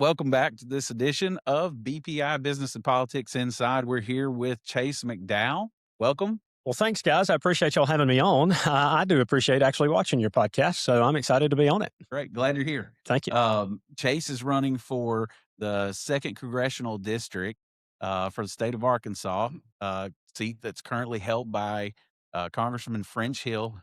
Welcome back to this edition of BPI Business and Politics Inside. We're here with Chase McDowell. Welcome. Well, thanks, guys. I appreciate y'all having me on. I do appreciate actually watching your podcast, so I'm excited to be on it. Great. Glad you're here. Thank you. Chase is running for the 2nd Congressional District for the state of Arkansas, seat that's currently held by Congressman French Hill.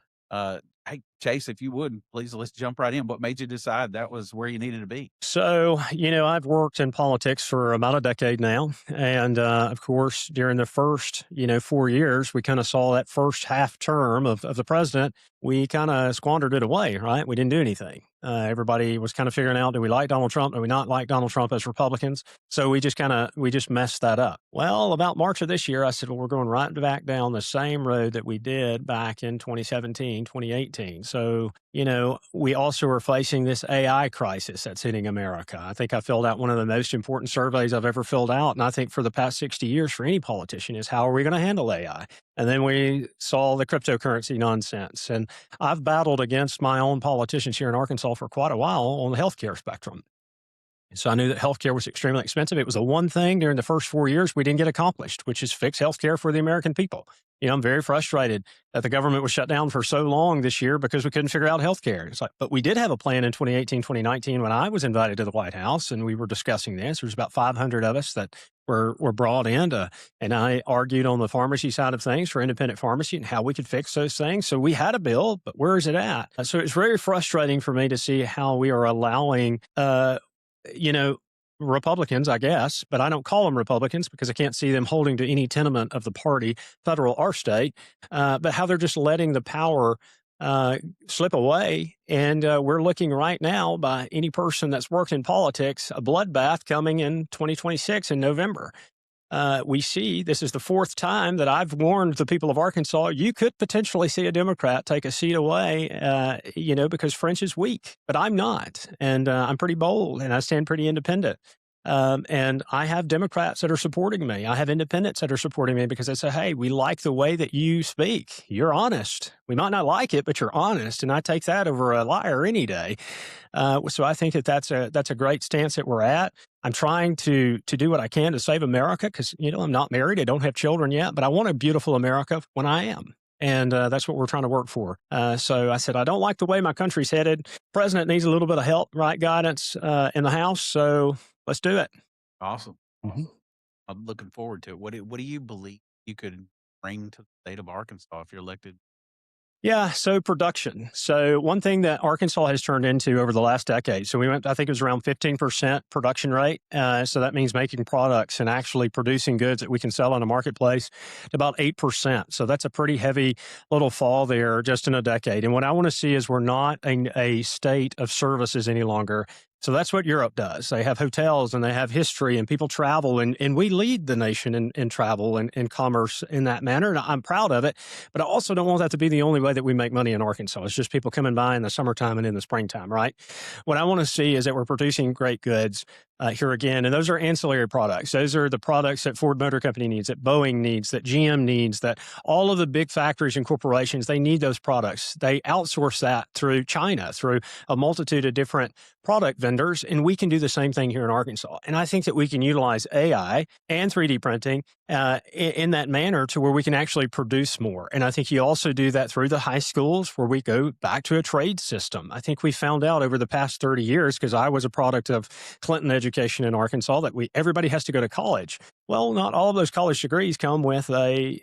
Hey, Chase, if you would, please, let's jump right in. What made you decide that was where you needed to be? So, I've worked in politics for about a decade now. And of course, during the first, 4 years, we kind of saw that first half term of the president. We kind of squandered it away, right? We didn't do anything. Everybody was kind of figuring out, do we like Donald Trump? Do we not like Donald Trump as Republicans? So we just messed that up. Well, about March of this year, I said, well, we're going right back down the same road that we did back in 2017, 2018. So, we also are facing this AI crisis that's hitting America. I think I filled out one of the most important surveys I've ever filled out. And I think for the past 60 years for any politician is how are we going to handle AI? And then we saw the cryptocurrency nonsense. And I've battled against my own politicians here in Arkansas for quite a while on the healthcare spectrum. So I knew that healthcare was extremely expensive. It was the one thing during the first 4 years we didn't get accomplished, which is fix healthcare for the American people. I'm very frustrated that the government was shut down for so long this year because we couldn't figure out healthcare. It's like, but we did have a plan in 2018, 2019 when I was invited to the White House and we were discussing this. There was about 500 of us that were brought in and I argued on the pharmacy side of things for independent pharmacy and how we could fix those things. So we had a bill, but where is it at? So it's very frustrating for me to see how we are allowing, Republicans, I guess, but I don't call them Republicans because I can't see them holding to any tenement of the party, federal or state, but how they're just letting the power slip away. And we're looking right now by any person that's worked in politics, a bloodbath coming in 2026 in November. We see this is the fourth time that I've warned the people of Arkansas, you could potentially see a Democrat take a seat away, because French is weak, but I'm not. And I'm pretty bold and I stand pretty independent. And I have Democrats that are supporting me. I have independents that are supporting me because they say, hey, we like the way that you speak. You're honest. We might not like it, but you're honest. And I take that over a liar any day. So I think that's a great stance that we're at. I'm trying to do what I can to save America because, I'm not married. I don't have children yet, but I want a beautiful America when I am. And that's what we're trying to work for. So I said, I don't like the way my country's headed. President needs a little bit of help, right? Guidance in the House. So let's do it. Awesome. Mm-hmm. I'm looking forward to it. What do you believe you could bring to the state of Arkansas if you're elected? Yeah, so production. So one thing that Arkansas has turned into over the last decade, so we went, I think it was around 15% production rate. So that means making products and actually producing goods that we can sell in a marketplace to about 8%. So that's a pretty heavy little fall there just in a decade. And what I want to see is we're not a state of services any longer. So that's what Europe does. They have hotels and they have history and people travel and we lead the nation in travel and in commerce in that manner. And I'm proud of it, but I also don't want that to be the only way that we make money in Arkansas. It's just people coming by in the summertime and in the springtime, right? What I want to see is that we're producing great goods here again. And those are ancillary products. Those are the products that Ford Motor Company needs, that Boeing needs, that GM needs, that all of the big factories and corporations, they need those products. They outsource that through China, through a multitude of different product vendors. And we can do the same thing here in Arkansas. And I think that we can utilize AI and 3D printing in that manner to where we can actually produce more. And I think you also do that through the high schools where we go back to a trade system. I think we found out over the past 30 years, because I was a product of Clinton education in Arkansas, that everybody has to go to college. Well, not all of those college degrees come with a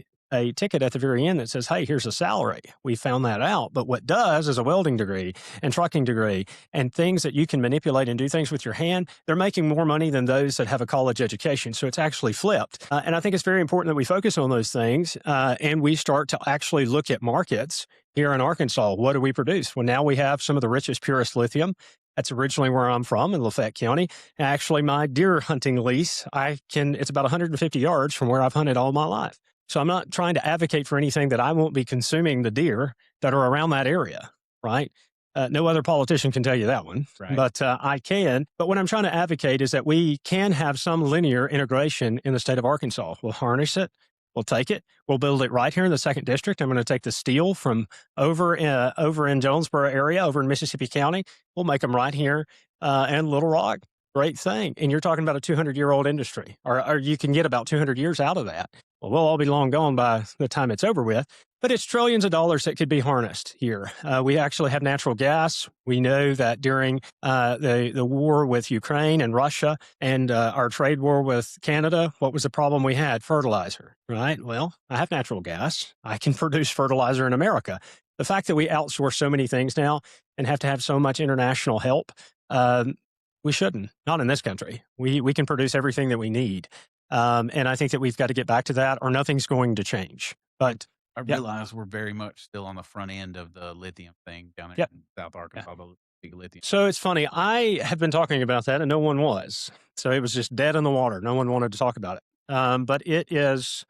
ticket at the very end that says, hey, here's a salary. We found that out. But what does is a welding degree and trucking degree and things that you can manipulate and do things with your hand. They're making more money than those that have a college education. So it's actually flipped. And I think it's very important that we focus on those things and we start to actually look at markets here in Arkansas. What do we produce? Well, now we have some of the richest, purest lithium. That's originally where I'm from in Lafayette County. Actually, my deer hunting lease, it's about 150 yards from where I've hunted all my life. So I'm not trying to advocate for anything that I won't be consuming the deer that are around that area, right? No other politician can tell you that one, right. But I can. But what I'm trying to advocate is that we can have some linear integration in the state of Arkansas. We'll harness it. We'll take it. We'll build it right here in the 2nd District. I'm going to take the steel from over in Jonesboro area, over in Mississippi County. We'll make them right here in Little Rock, Great thing. And you're talking about a 200-year-old industry, or you can get about 200 years out of that. Well, we'll all be long gone by the time it's over with, but it's trillions of dollars that could be harnessed here. We actually have natural gas. We know that during the war with Ukraine and Russia and our trade war with Canada, what was the problem we had? Fertilizer, right? Well, I have natural gas. I can produce fertilizer in America. The fact that we outsource so many things now and have to have so much international help, we shouldn't. Not in this country. We can produce everything that we need, and I think that we've got to get back to that, or nothing's going to change. But I yeah, realize we're very much still on the front end of the lithium thing down there yeah, in South yeah. Arkansas, the big lithium. So it's funny. I have been talking about that, and no one was. So it was just dead in the water. No one wanted to talk about it. But it is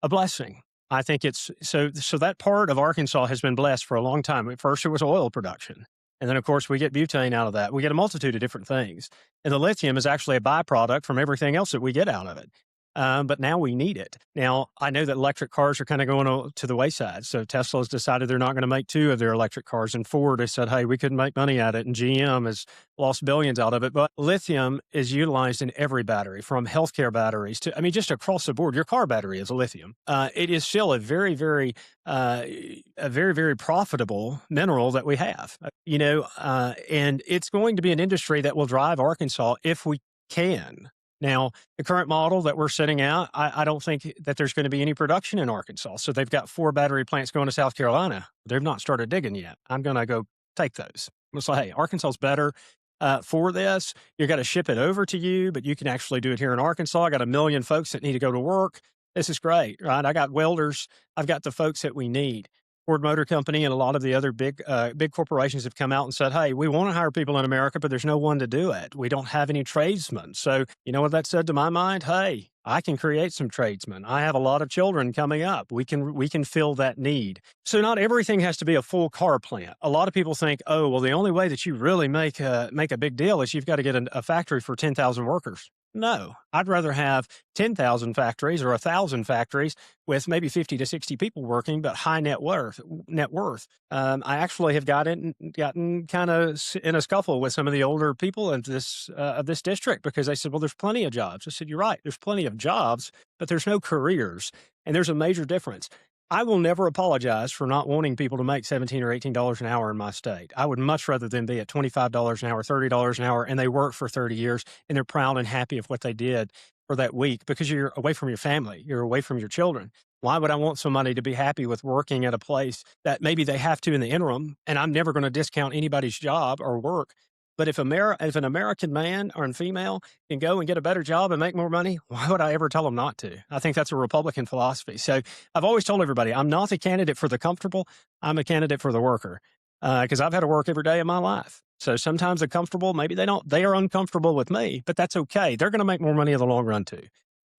a blessing. I think it's so that part of Arkansas has been blessed for a long time. At first, it was oil production. And then, of course, we get butane out of that. We get a multitude of different things. And the lithium is actually a byproduct from everything else that we get out of it. But now we need it. Now, I know that electric cars are kind of going to the wayside. So Tesla's decided they're not going to make two of their electric cars. And Ford has said, hey, we couldn't make money at it. And GM has lost billions out of it. But lithium is utilized in every battery, from healthcare batteries to, I mean, just across the board. Your car battery is a lithium. It is still a very, very profitable mineral that we have, and it's going to be an industry that will drive Arkansas if we can. Now, the current model that we're setting out, I don't think that there's going to be any production in Arkansas. So they've got 4 battery plants going to South Carolina. They've not started digging yet. I'm going to go take those. I'm going to say, hey, Arkansas is better for this. You've got to ship it over to you, but you can actually do it here in Arkansas. I got 1 million folks that need to go to work. This is great, right? I got welders. I've got the folks that we need. Ford Motor Company and a lot of the other big corporations have come out and said, hey, we want to hire people in America, but there's no one to do it. We don't have any tradesmen. So you know what that said to my mind? Hey, I can create some tradesmen. I have a lot of children coming up. We can fill that need. So not everything has to be a full car plant. A lot of people think, oh, well, the only way that you really make a big deal is you've got to get a factory for 10,000 workers. No, I'd rather have 10,000 factories or 1,000 factories with maybe 50 to 60 people working, but high net worth. I actually have gotten kind of in a scuffle with some of the older people of this district because they said, well, there's plenty of jobs. I said, you're right. There's plenty of jobs, but there's no careers. And there's a major difference. I will never apologize for not wanting people to make $17 or $18 an hour in my state. I would much rather them be at $25 an hour, $30 an hour, and they work for 30 years and they're proud and happy of what they did for that week because you're away from your family, you're away from your children. Why would I want somebody to be happy with working at a place that maybe they have to in the interim? And I'm never going to discount anybody's job or work. But if an American man or female can go and get a better job and make more money, why would I ever tell them not to? I think that's a Republican philosophy. So I've always told everybody, I'm not the candidate for the comfortable. I'm a candidate for the worker because I've had to work every day of my life. So sometimes the comfortable, maybe they are uncomfortable with me, but that's okay. They're going to make more money in the long run too.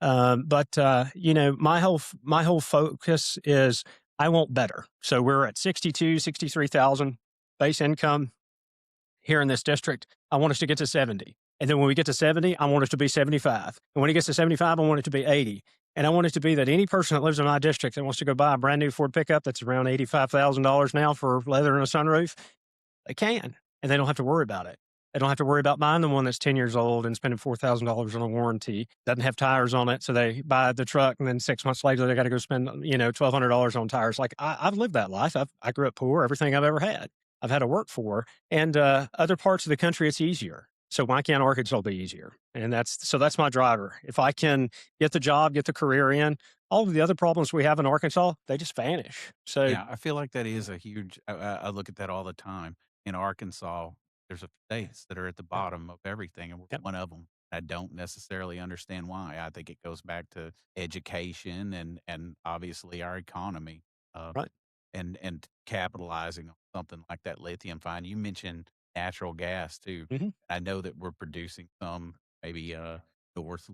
My whole focus is I want better. So we're at 63,000 base income here in this district. I want us to get to 70. And then when we get to 70, I want us to be 75. And when it gets to 75, I want it to be 80. And I want it to be that any person that lives in my district that wants to go buy a brand new Ford pickup that's around $85,000 now for leather and a sunroof, they can. And they don't have to worry about it. They don't have to worry about buying the one that's 10 years old and spending $4,000 on a warranty, doesn't have tires on it. So they buy the truck and then 6 months later, they got to go spend, $1,200 on tires. Like I've lived that life. I grew up poor, everything I've ever had. I've had to work for, and other parts of the country, it's easier. So why can't Arkansas be easier? And that's my driver. If I can get the job, get the career in, all of the other problems we have in Arkansas, they just vanish. So Yeah, I feel like that is a huge. I look at that all the time. In Arkansas, there's a states that are at the yeah, bottom of everything, and we're yep, one of them. I don't necessarily understand why. I think it goes back to education and obviously our economy. Uh, right. and capitalizing on something like that lithium find. You mentioned natural gas too. Hmm. I know that we're producing some maybe north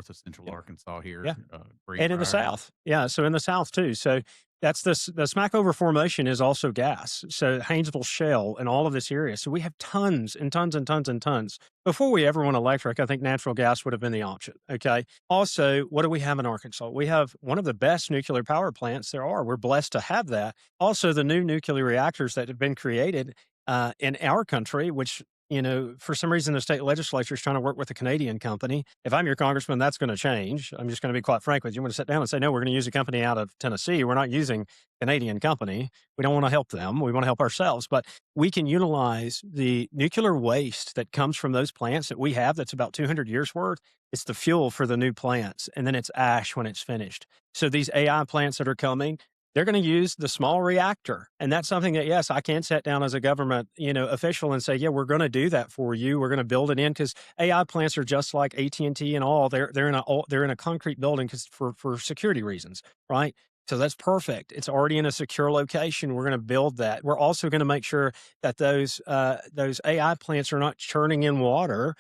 of central Yep, Arkansas here, yeah. And in the Greenbrier. South. Yeah, so in the South too. So that's the Smackover Formation is also gas. So Haynesville Shale and all of this area. So we have tons and tons and tons and tons. Before we ever went electric, I think natural gas would have been the option. Okay. Also, what do we have in Arkansas? We have one of the best nuclear power plants there are. We're blessed to have that. Also, the new nuclear reactors that have been created in our country, which for some reason, the state legislature is trying to work with a Canadian company. If I'm your congressman, that's going to change. I'm just going to be quite frank with you. I'm going to sit down and say, no, we're going to use a company out of Tennessee. We're not using Canadian company. We don't want to help them. We want to help ourselves. But we can utilize the nuclear waste that comes from those plants that we have that's about 200 years worth. It's the fuel for the new plants, and then it's ash when it's finished. So these AI plants that are coming, they're going to use the small reactor. And that's something that, yes, I can sit down as a government, official and say, yeah, we're going to do that for you. We're going to build it in because AI plants are just like AT&T and all. They're in a concrete building because for security reasons, right? So that's perfect. It's already in a secure location. We're going to build that. We're also going to make sure that those AI plants are not churning in water.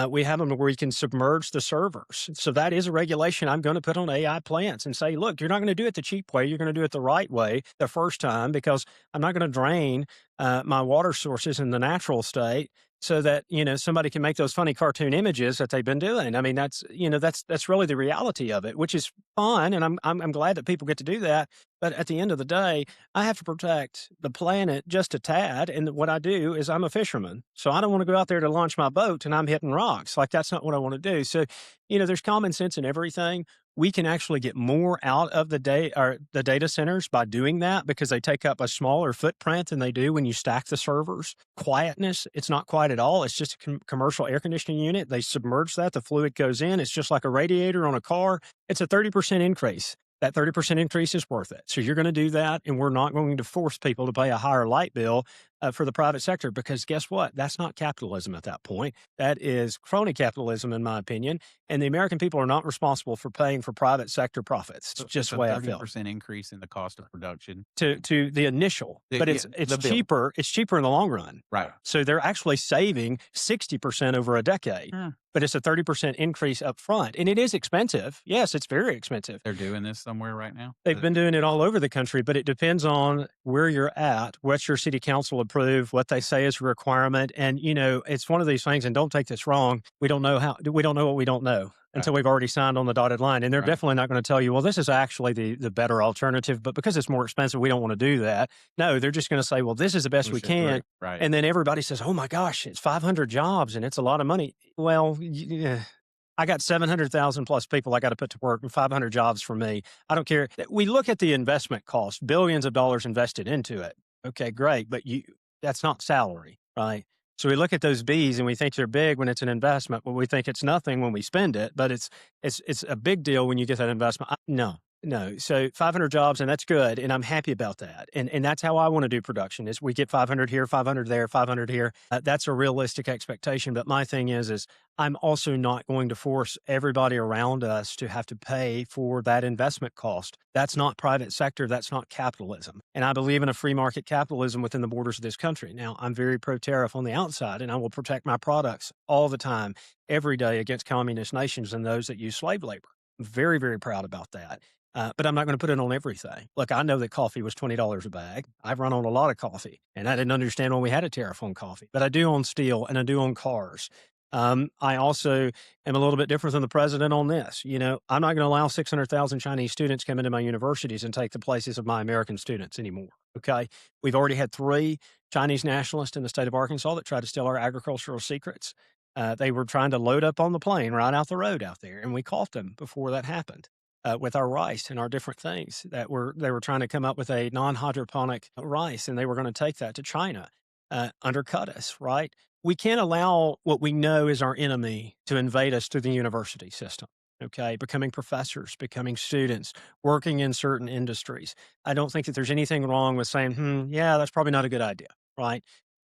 We have them where you can submerge the servers. So that is a regulation I'm going to put on AI plants and say, look, you're not going to do it the cheap way. You're going to do it the right way the first time because I'm not going to drain my water sources in the natural state so that, somebody can make those funny cartoon images that they've been doing. I mean, that's really the reality of it, which is fine. And I'm glad that people get to do that. But at the end of the day, I have to protect the planet just a tad. And what I do is I'm a fisherman. So I don't want to go out there to launch my boat and I'm hitting rocks. Like, that's not what I want to do. So, there's common sense in everything. We can actually get more out of the data centers by doing that because they take up a smaller footprint than they do when you stack the servers. Quietness, it's not quiet at all. It's just a commercial air conditioning unit. They submerge that. The fluid goes in. It's just like a radiator on a car. It's a 30% increase. That 30% increase is worth it. So you're going to do that, and we're not going to force people to pay a higher light bill for the private sector because guess what? That's not capitalism at that point. That is crony capitalism, in my opinion. And the American people are not responsible for paying for private sector profits. It's So just it's the a way I feel. 30% increase in the cost of production. To the initial, Yeah, but yeah, it's the bill. cheaper. It's cheaper in the long run. Right. So they're actually saving 60% over a decade. Hmm. But it's a 30% increase up front. And it is expensive. Yes, it's very expensive. They're doing this somewhere right now? They've been doing it all over the country, but it depends on where you're at, what your city council approved, what they say is a requirement. And, it's one of these things, and don't take this wrong. We don't know what we don't know until we've already signed on the dotted line. And they're Right. definitely not going to tell you, well, this is actually the better alternative, but because it's more expensive, we don't want to do that. No, they're just going to say, well, this is the best we Push it can. through. Right. And then everybody says, oh my gosh, it's 500 jobs and it's a lot of money. Well, yeah. I got 700,000 plus people I got to put to work and 500 jobs for me. I don't care. We look at the investment cost, billions of dollars invested into it. Okay, great. But that's not salary, right? So we look at those B's and we think they're big when it's an investment, but we think it's nothing when we spend it. But it's a big deal when you get that investment. No. So 500 jobs, and that's good, and I'm happy about that. And that's how I want to do production: is we get 500 here, 500 there, 500 here. That's a realistic expectation. But my thing is I'm also not going to force everybody around us to have to pay for that investment cost. That's not private sector. That's not capitalism. And I believe in a free market capitalism within the borders of this country. Now, I'm very pro-tariff on the outside, and I will protect my products all the time, every day against communist nations and those that use slave labor. I'm very, very proud about that. But I'm not going to put it on everything. Look, I know that coffee was $20 a bag. I've run on a lot of coffee, and I didn't understand when we had a tariff on coffee. But I do on steel, and I do on cars. I also am a little bit different than the president on this. I'm not going to allow 600,000 Chinese students come into my universities and take the places of my American students anymore. Okay. We've already had 3 Chinese nationalists in the state of Arkansas that tried to steal our agricultural secrets. They were trying to load up on the plane right out the road out there, and we caught them before that happened. With our rice and our different things they were trying to come up with a non-hydroponic rice, and they were going to take that to China, undercut us, right? We can't allow what we know is our enemy to invade us through the university system. Okay, becoming professors, becoming students, working in certain industries. I don't think that there's anything wrong with saying, yeah, that's probably not a good idea, right?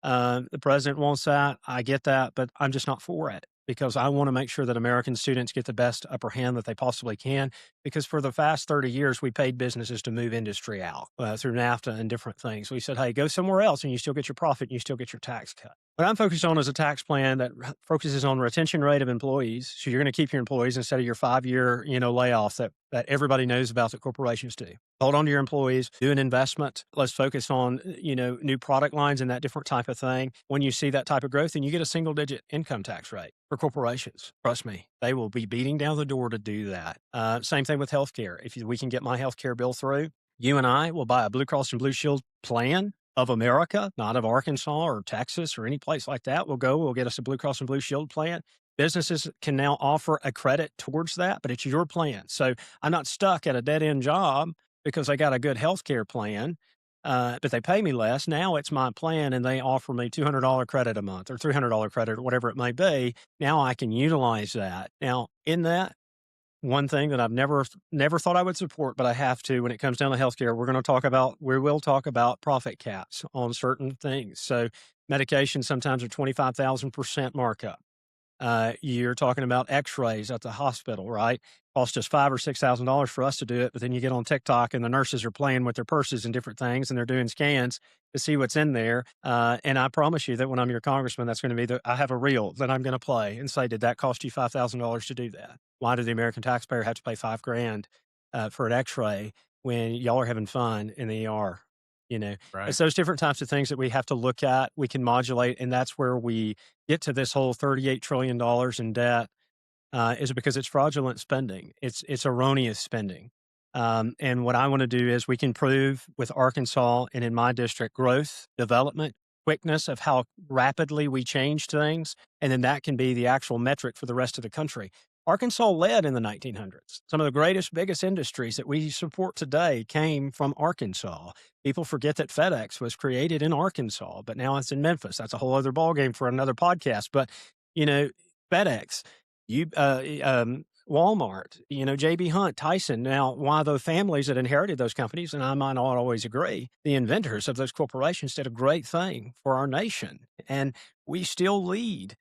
The president wants that. I get that, but I'm just not for it because I want to make sure that American students get the best upper hand that they possibly can. Because for the past 30 years, we paid businesses to move industry out through NAFTA and different things. We said, hey, go somewhere else and you still get your profit and you still get your tax cut. What I'm focused on is a tax plan that focuses on retention rate of employees. So you're going to keep your employees instead of your 5-year, layoff that everybody knows about that corporations do. Hold on to your employees, do an investment. Let's focus on, new product lines and that different type of thing. When you see that type of growth, then you get a single digit income tax rate for corporations. Trust me, they will be beating down the door to do that. Same thing with healthcare. If we can get my healthcare bill through, you and I will buy a Blue Cross and Blue Shield plan of America, not of Arkansas or Texas or any place like that, will go. We'll get us a Blue Cross and Blue Shield plan. Businesses can now offer a credit towards that, but it's your plan. So I'm not stuck at a dead end job because I got a good health care plan, but they pay me less. Now it's my plan and they offer me $200 credit a month or $300 credit or whatever it may be. Now I can utilize that. Now, in that, one thing that I've never thought I would support, but I have to when it comes down to healthcare, we will talk about profit caps on certain things. So medications sometimes are 25,000% markup. You're talking about X-rays at the hospital, right? Cost us $5,000 or $6,000 for us to do it, but then you get on TikTok and the nurses are playing with their purses and different things, and they're doing scans to see what's in there. And I promise you that when I'm your congressman, that's going to be I have a reel that I'm going to play and say, did that cost you $5,000 to do that? Why did the American taxpayer have to pay $5,000 for an X-ray when y'all are having fun in the ER? You know, Right. it's those different types of things that we have to look at. We can modulate, and that's where we get to this whole $38 trillion in debt, is because it's fraudulent spending. It's erroneous spending. And what I want to do is we can prove with Arkansas and in my district growth, development, quickness of how rapidly we change things, and then that can be the actual metric for the rest of the country. Arkansas led in the 1900s. Some of the greatest, biggest industries that we support today came from Arkansas. People forget that FedEx was created in Arkansas, but now it's in Memphis. That's a whole other ballgame for another podcast. But you know, FedEx, Walmart, JB Hunt, Tyson. Now, why the families that inherited those companies, and I might not always agree, the inventors of those corporations did a great thing for our nation, and we still lead.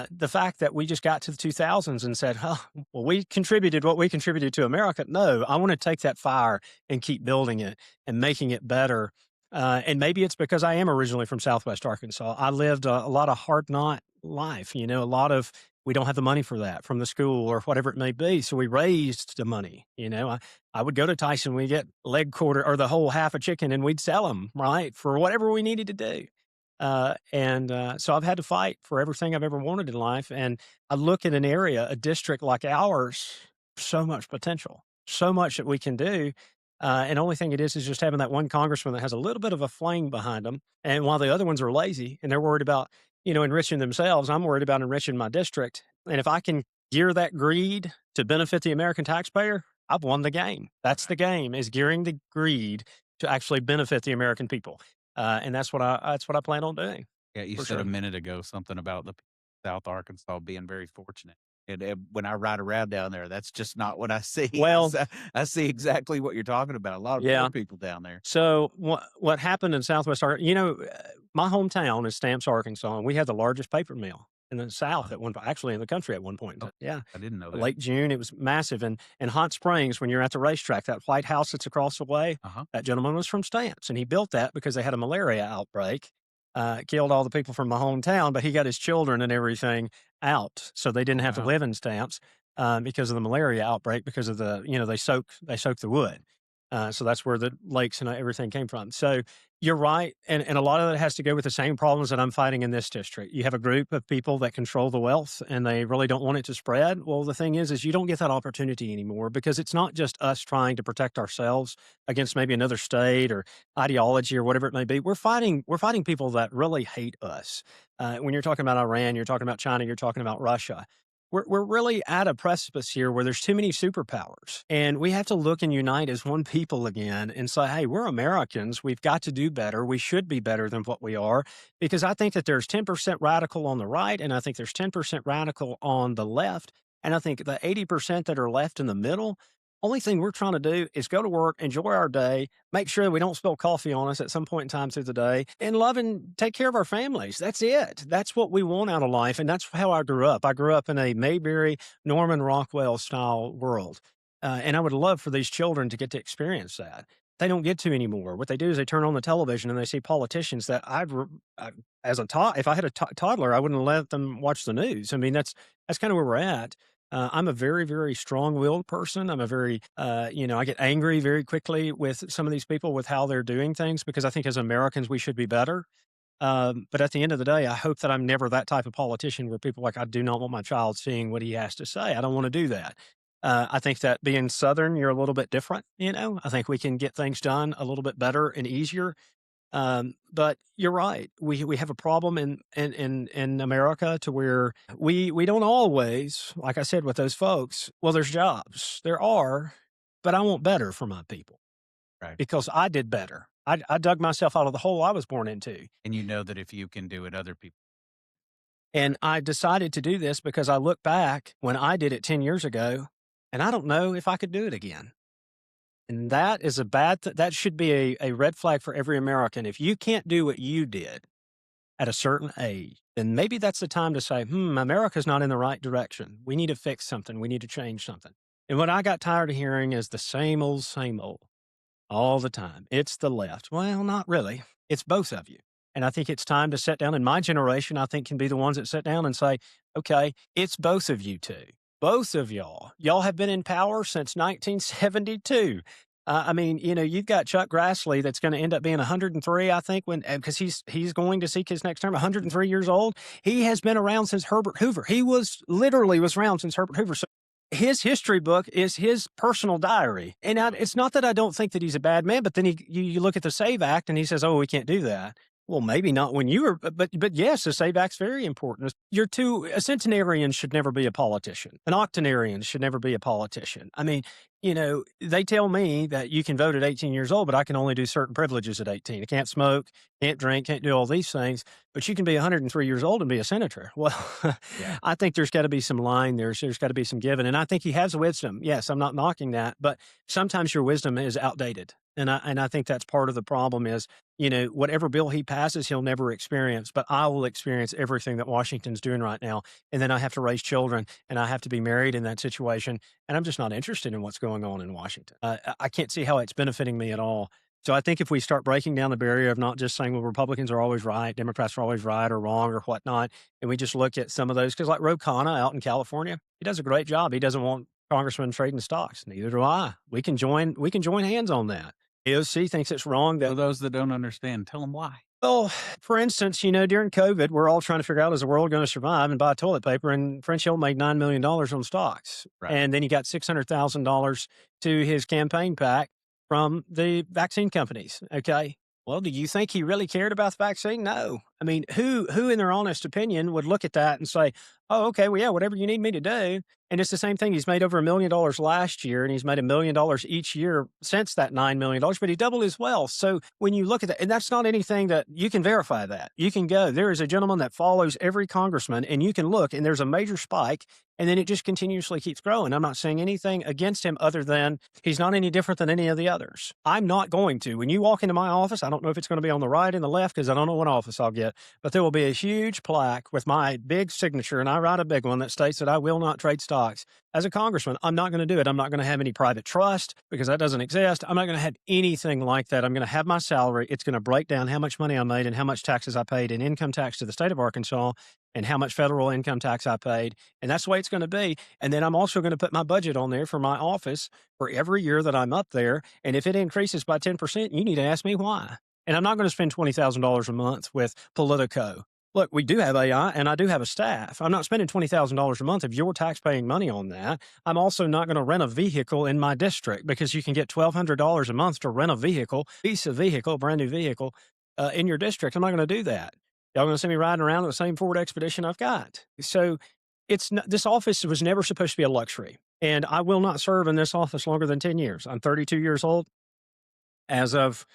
The fact that we just got to the 2000s and said, "Oh, well, we contributed what we contributed to America." No, I want to take that fire and keep building it and making it better. And maybe it's because I am originally from Southwest Arkansas. I lived a lot of hard knot life. A lot of we don't have the money for that from the school or whatever it may be. So we raised the money. I would go to Tyson, we get leg quarter or the whole half a chicken, and we'd sell them right for whatever we needed to do. So I've had to fight for everything I've ever wanted in life. And I look at an area, a district like ours, so much potential, so much that we can do. And the only thing it is just having that one congressman that has a little bit of a flame behind them. And while the other ones are lazy and they're worried about, enriching themselves, I'm worried about enriching my district. And if I can gear that greed to benefit the American taxpayer, I've won the game. That's the Right. game, is gearing the greed to actually benefit the American people. And that's what I plan on doing Yeah, you for said a sure. minute ago something about the South Arkansas being very fortunate. And when I ride around down there, that's just not what I see. Well, I see exactly what you're talking about. A lot of poor yeah. people down there. So what happened in Southwest Arkansas? My hometown is Stamps, Arkansas, and we had the largest paper mill in the South Uh, at actually in the country at one point in oh, time. Yeah, I didn't know that. Lake June, it was massive. And Hot Springs, when you're at the racetrack, that White House that's across the way, Uh-huh. that gentleman was from Stamps, and he built that because they had a malaria outbreak. Killed all the people from my hometown, but he got his children and everything out, so they didn't Oh, have to wow. live in Stamps because of the malaria outbreak. Because of they soak the wood, so that's where the lakes and everything came from. So you're right, and a lot of it has to go with the same problems that I'm fighting in this district. You have a group of people that control the wealth, and they really don't want it to spread. Well, the thing is you don't get that opportunity anymore because it's not just us trying to protect ourselves against maybe another state or ideology or whatever it may be. We're fighting people that really hate us. When you're talking about Iran, you're talking about China, you're talking about Russia. We're really at a precipice here where there's too many superpowers, and we have to look and unite as one people again and say, "Hey, we're Americans. We've got to do better. We should be better than what we are." Because I think that there's 10% radical on the right, and I think there's 10% radical on the left, and I think the 80% that are left in the middle. Only thing we're trying to do is go to work, enjoy our day, make sure we don't spill coffee on us at some point in time through the day, and love and take care of our families. That's it. That's what we want out of life, and that's how I grew up. I grew up in a Mayberry, Norman Rockwell style world, and I would love for these children to get to experience that. They don't get to anymore. What they do is they turn on the television and they see politicians that as if I had a toddler, I wouldn't let them watch the news. I mean, that's kind of where we're at. I'm a very, very strong-willed person. I'm a very, I get angry very quickly with some of these people with how they're doing things because I think as Americans we should be better. But at the end of the day, I hope that I'm never that type of politician where people are like, I do not want my child seeing what he has to say. I don't want to do that. I think that being Southern, you're a little bit different. I think we can get things done a little bit better and easier. But you're right. We have a problem in America to where we don't always, like I said, with those folks. Well, there's jobs, there are, but I want better for my people Right. because I did better. I dug myself out of the hole I was born into, And you know that if you can do it, other people. and I decided to do this because I look back when I did it 10 years ago, and I don't know if I could do it again. And that is a that should be a red flag for every American. If you can't do what you did at a certain age, then maybe that's the time to say, America's not in the right direction. We need to fix something. We need to change something. And what I got tired of hearing is the same old, all the time. It's the left. Well, not really. It's both of you. And I think it's time to sit down. And my generation, I think, can be the ones that sit down and say, okay, it's both of you two. Both of y'all. Y'all have been in power since 1972. I mean, you've got Chuck Grassley that's going to end up being 103, I think, when because he's going to seek his next term. 103 years old. He has been around since Herbert Hoover. He was around since Herbert Hoover. So his history book is his personal diary. And it's not that I don't think that he's a bad man, but then you look at the SAVE Act and he says, oh, we can't do that. Well, maybe not when you were, but yes, the SAVE Act's very important. A centenarian should never be a politician. An octogenarian should never be a politician. I mean, they tell me that you can vote at 18 years old, but I can only do certain privileges at 18. I can't smoke, can't drink, can't do all these things, but you can be 103 years old and be a senator. Well, Yeah. I think there's got to be some line there. There's got to be some giving. And I think he has wisdom. Yes, I'm not knocking that, but sometimes your wisdom is outdated. And I think that's part of the problem is, whatever bill he passes, he'll never experience, but I will experience everything that Washington's doing right now. And then I have to raise children and I have to be married in that situation. And I'm just not interested in what's going on in Washington. I can't see how it's benefiting me at all. So I think if we start breaking down the barrier of not just saying, well, Republicans are always right, Democrats are always right or wrong or whatnot, and we just look at some of those, because like Ro Khanna out in California, he does a great job. He doesn't want congressmen trading stocks. Neither do I. We can join hands on that. AOC thinks it's wrong For that, those that don't understand, tell them why. well, for instance, during COVID, we're all trying to figure out, is the world going to survive, and buy toilet paper? And French Hill made $9 million on stocks. Right. And then he got $600,000 to his campaign pack from the vaccine companies. Okay. Well, do you think he really cared about the vaccine? No. I mean, who in their honest opinion would look at that and say, oh, okay, well, yeah, whatever you need me to do. And it's the same thing. He's made over $1 million last year, and he's made $1 million each year since that $9 million, but he doubled his wealth. So when you look at that, and that's not anything that you can verify that. You can go, there is a gentleman that follows every congressman, and you can look, and there's a major spike, and then it just continuously keeps growing. I'm not saying anything against him other than he's not any different than any of the others. I'm not going to. When you walk into my office, I don't know if it's going to be on the right and the left because I don't know what office I'll get, but there will be a huge plaque with my big signature, and I write a big one that states that I will not trade stocks. As a congressman, I'm not going to do it. I'm not going to have any private trust because that doesn't exist. I'm not going to have anything like that. I'm going to have my salary. It's going to break down how much money I made and how much taxes I paid in income tax to the state of Arkansas and how much federal income tax I paid. And that's the way it's going to be. And then I'm also going to put my budget on there for my office for every year that I'm up there. And if it increases by 10%, you need to ask me why. And I'm not going to spend $20,000 a month with Politico. Look, we do have AI and I do have a staff. I'm not spending $20,000 a month of your taxpaying money on that. I'm also not going to rent a vehicle in my district because you can get $1,200 a month to rent a vehicle, lease a vehicle, brand new vehicle in your district. I'm not going to do that. Y'all going to see me riding around in the same Ford Expedition I've got. So this office was never supposed to be a luxury. And I will not serve in this office longer than 10 years. I'm 32 years old as of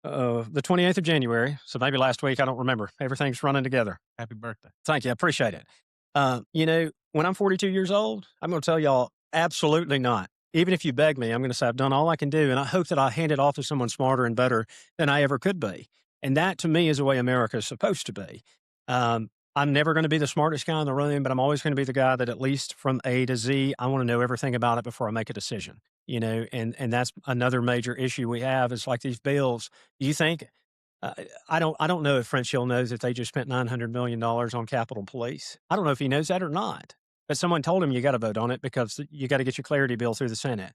the 28th of January. So maybe last week, I don't remember. Everything's running together. Happy birthday. Thank you. I appreciate it. When I'm 42 years old, I'm going to tell y'all, absolutely not. Even if you beg me, I'm going to say I've done all I can do. And I hope that I hand it off to someone smarter and better than I ever could be. And that to me is the way America is supposed to be. I'm never going to be the smartest guy in the room, but I'm always going to be the guy that at least from A to Z, I want to know everything about it before I make a decision. And that's another major issue we have is like these bills. Do you think I don't know if French Hill knows that they just spent $900 million on Capitol Police. I don't know if he knows that or not, but someone told him you got to vote on it because you got to get your clarity bill through the Senate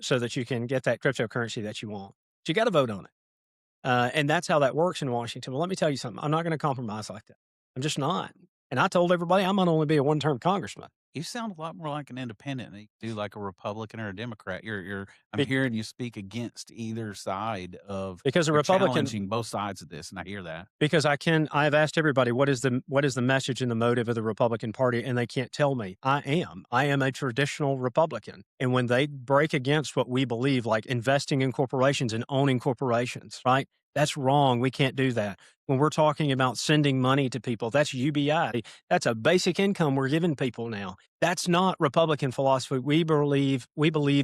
so that you can get that cryptocurrency that you want. But you got to vote on it. And that's how that works in Washington. Well, let me tell you something. I'm not going to compromise like that. I'm just not. And I told everybody I'm going to only be a one-term congressman. You sound a lot more like an independent than you do like a Republican or a Democrat. I'm Be- hearing you speak against either side of because a you're Republican challenging both sides of this, and I hear that. Because I've asked everybody what is the message and the motive of the Republican Party, and they can't tell me. I am a traditional Republican, and when they break against what we believe, like investing in corporations and owning corporations, right? That's wrong. We can't do that. When we're talking about sending money to people, that's UBI. That's a basic income we're giving people now. That's not Republican philosophy. We believe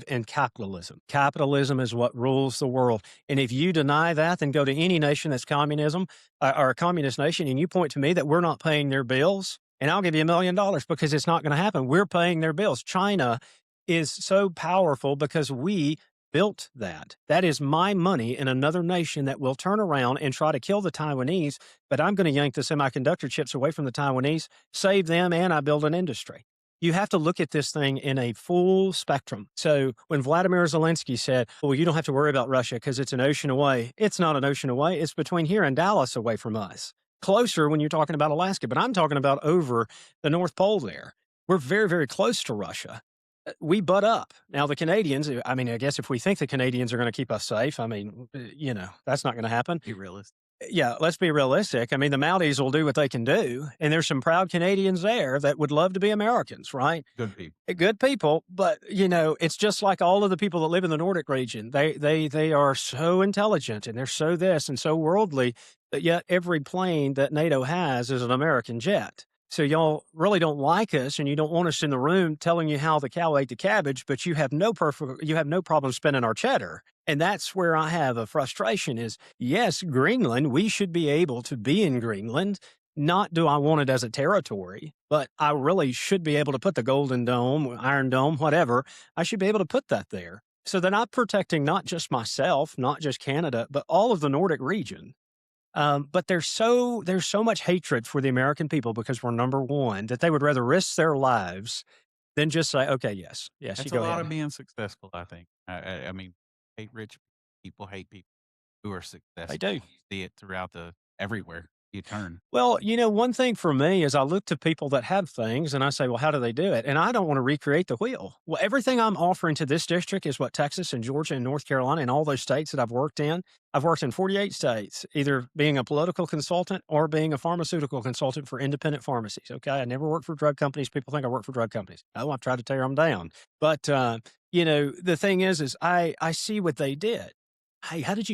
in capitalism. Capitalism is what rules the world. And if you deny that, then go to any nation that's communism or a communist nation, and you point to me that we're not paying their bills, and I'll give you $1 million because it's not going to happen. We're paying their bills. China is so powerful because we built that. That is my money in another nation that will turn around and try to kill the Taiwanese, but I'm going to yank the semiconductor chips away from the Taiwanese, save them, and I build an industry. You have to look at this thing in a full spectrum. So when Vladimir Zelensky said, well, you don't have to worry about Russia because it's an ocean away, it's not an ocean away. It's between here and Dallas away from us. Closer when you're talking about Alaska, but I'm talking about over the North Pole there. We're very, very close to Russia. We butt up. Now, the Canadians, I mean, I guess if we think the Canadians are going to keep us safe, I mean, that's not going to happen. Be realistic. Yeah, let's be realistic. I mean, the Mounties will do what they can do, and there's some proud Canadians there that would love to be Americans, right? Good people. Good people, but it's just like all of the people that live in the Nordic region. They are so intelligent and they're so this and so worldly, but yet every plane that NATO has is an American jet. So y'all really don't like us, and you don't want us in the room telling you how the cow ate the cabbage, but you have no problem spending our cheddar. And that's where I have a frustration is, yes, Greenland, we should be able to be in Greenland. Not do I want it as a territory, but I really should be able to put the Golden Dome, Iron Dome, whatever. I should be able to put that there so that I'm protecting not just myself, not just Canada, but all of the Nordic region. But there's so much hatred for the American people because we're number one that they would rather risk their lives than just say, okay, yes, yes, you That's a go lot ahead. of being successful, I think. I mean, hate rich people, hate people who are They successful. do. You see it throughout everywhere you turn. Well, one thing for me is I look to people that have things and I say, well, how do they do it? And I don't want to recreate the wheel. Well, everything I'm offering to this district is what Texas and Georgia and North Carolina and all those states that I've worked in. I've worked in 48 states, either being a political consultant or being a pharmaceutical consultant for independent pharmacies. Okay. I never worked for drug companies. People think I work for drug companies. Oh, I've tried to tear them down. But, the thing is I see what they did. Hey, how did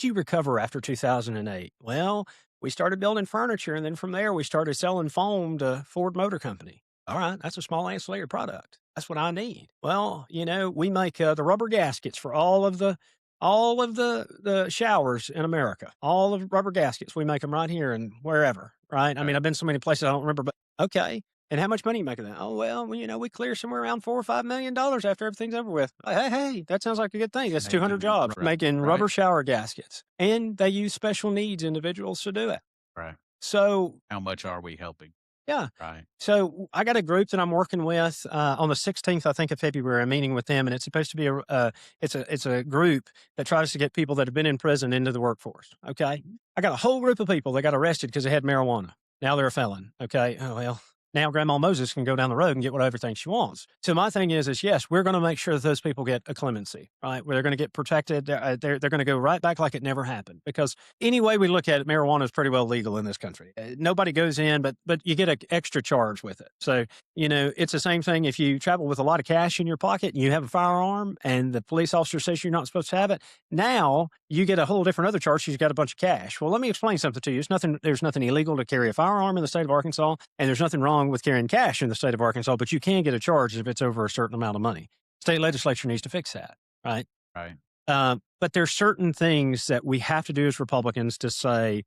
you recover after 2008? Well, we started building furniture, and then from there, we started selling foam to Ford Motor Company. All right, that's a small ancillary product. That's what I need. Well, we make the rubber gaskets for all of the showers in America. All of the rubber gaskets, we make them right here and wherever. Right? I mean, Right. I've been so many places I don't remember, but okay. And how much money you making that? Oh well, we clear somewhere around $4 or $5 million after everything's over with. Hey, that sounds like a good thing. That's Making 200 jobs right, making right, rubber shower gaskets, and they use special needs individuals to do it. right. So, How much are we helping? yeah. Right. So I got a group that I'm working with on the 16th, I think, of February. I'm meeting with them, and it's supposed to be it's a group that tries to get people that have been in prison into the workforce. Okay, I got a whole group of people that got arrested because they had marijuana. Now they're a felon. Okay, oh well. Now Grandma Moses can go down the road and get whatever thing she wants. So my thing is yes, we're going to make sure that those people get a clemency, right? Where they're going to get protected. They're going to go right back like it never happened. Because any way we look at it, marijuana is pretty well legal in this country. Nobody goes in, but you get an extra charge with it. So it's the same thing if you travel with a lot of cash in your pocket and you have a firearm, and the police officer says you're not supposed to have it. Now you get a whole different other charge because you've got a bunch of cash. Well, let me explain something to you. There's nothing illegal to carry a firearm in the state of Arkansas, and there's nothing wrong with carrying cash in the state of Arkansas, but you can get a charge if it's over a certain amount of money. State legislature needs to fix that, right? Right. But there's certain things that we have to do as Republicans to say,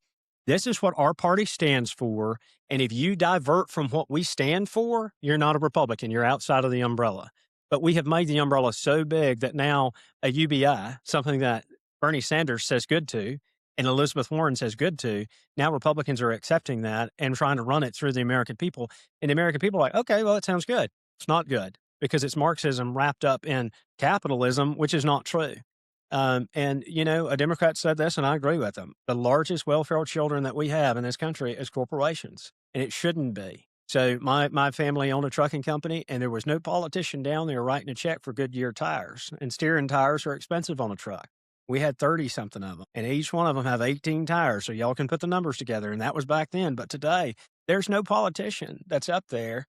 this is what our party stands for. And if you divert from what we stand for, you're not a Republican. You're outside of the umbrella. But we have made the umbrella so big that now a UBI, something that Bernie Sanders says good to, and Elizabeth Warren says good to, now Republicans are accepting that and trying to run it through the American people. And the American people are like, okay, well, it sounds good. It's not good because it's Marxism wrapped up in capitalism, which is not true. A Democrat said this, and I agree with them. The largest welfare children that we have in this country is corporations, and it shouldn't be. So my family owned a trucking company, and there was no politician down there writing a check for Goodyear tires. And steering tires are expensive on a truck. We had 30 something of them, and each one of them have 18 tires. So y'all can put the numbers together. And that was back then. But today, there's no politician that's up there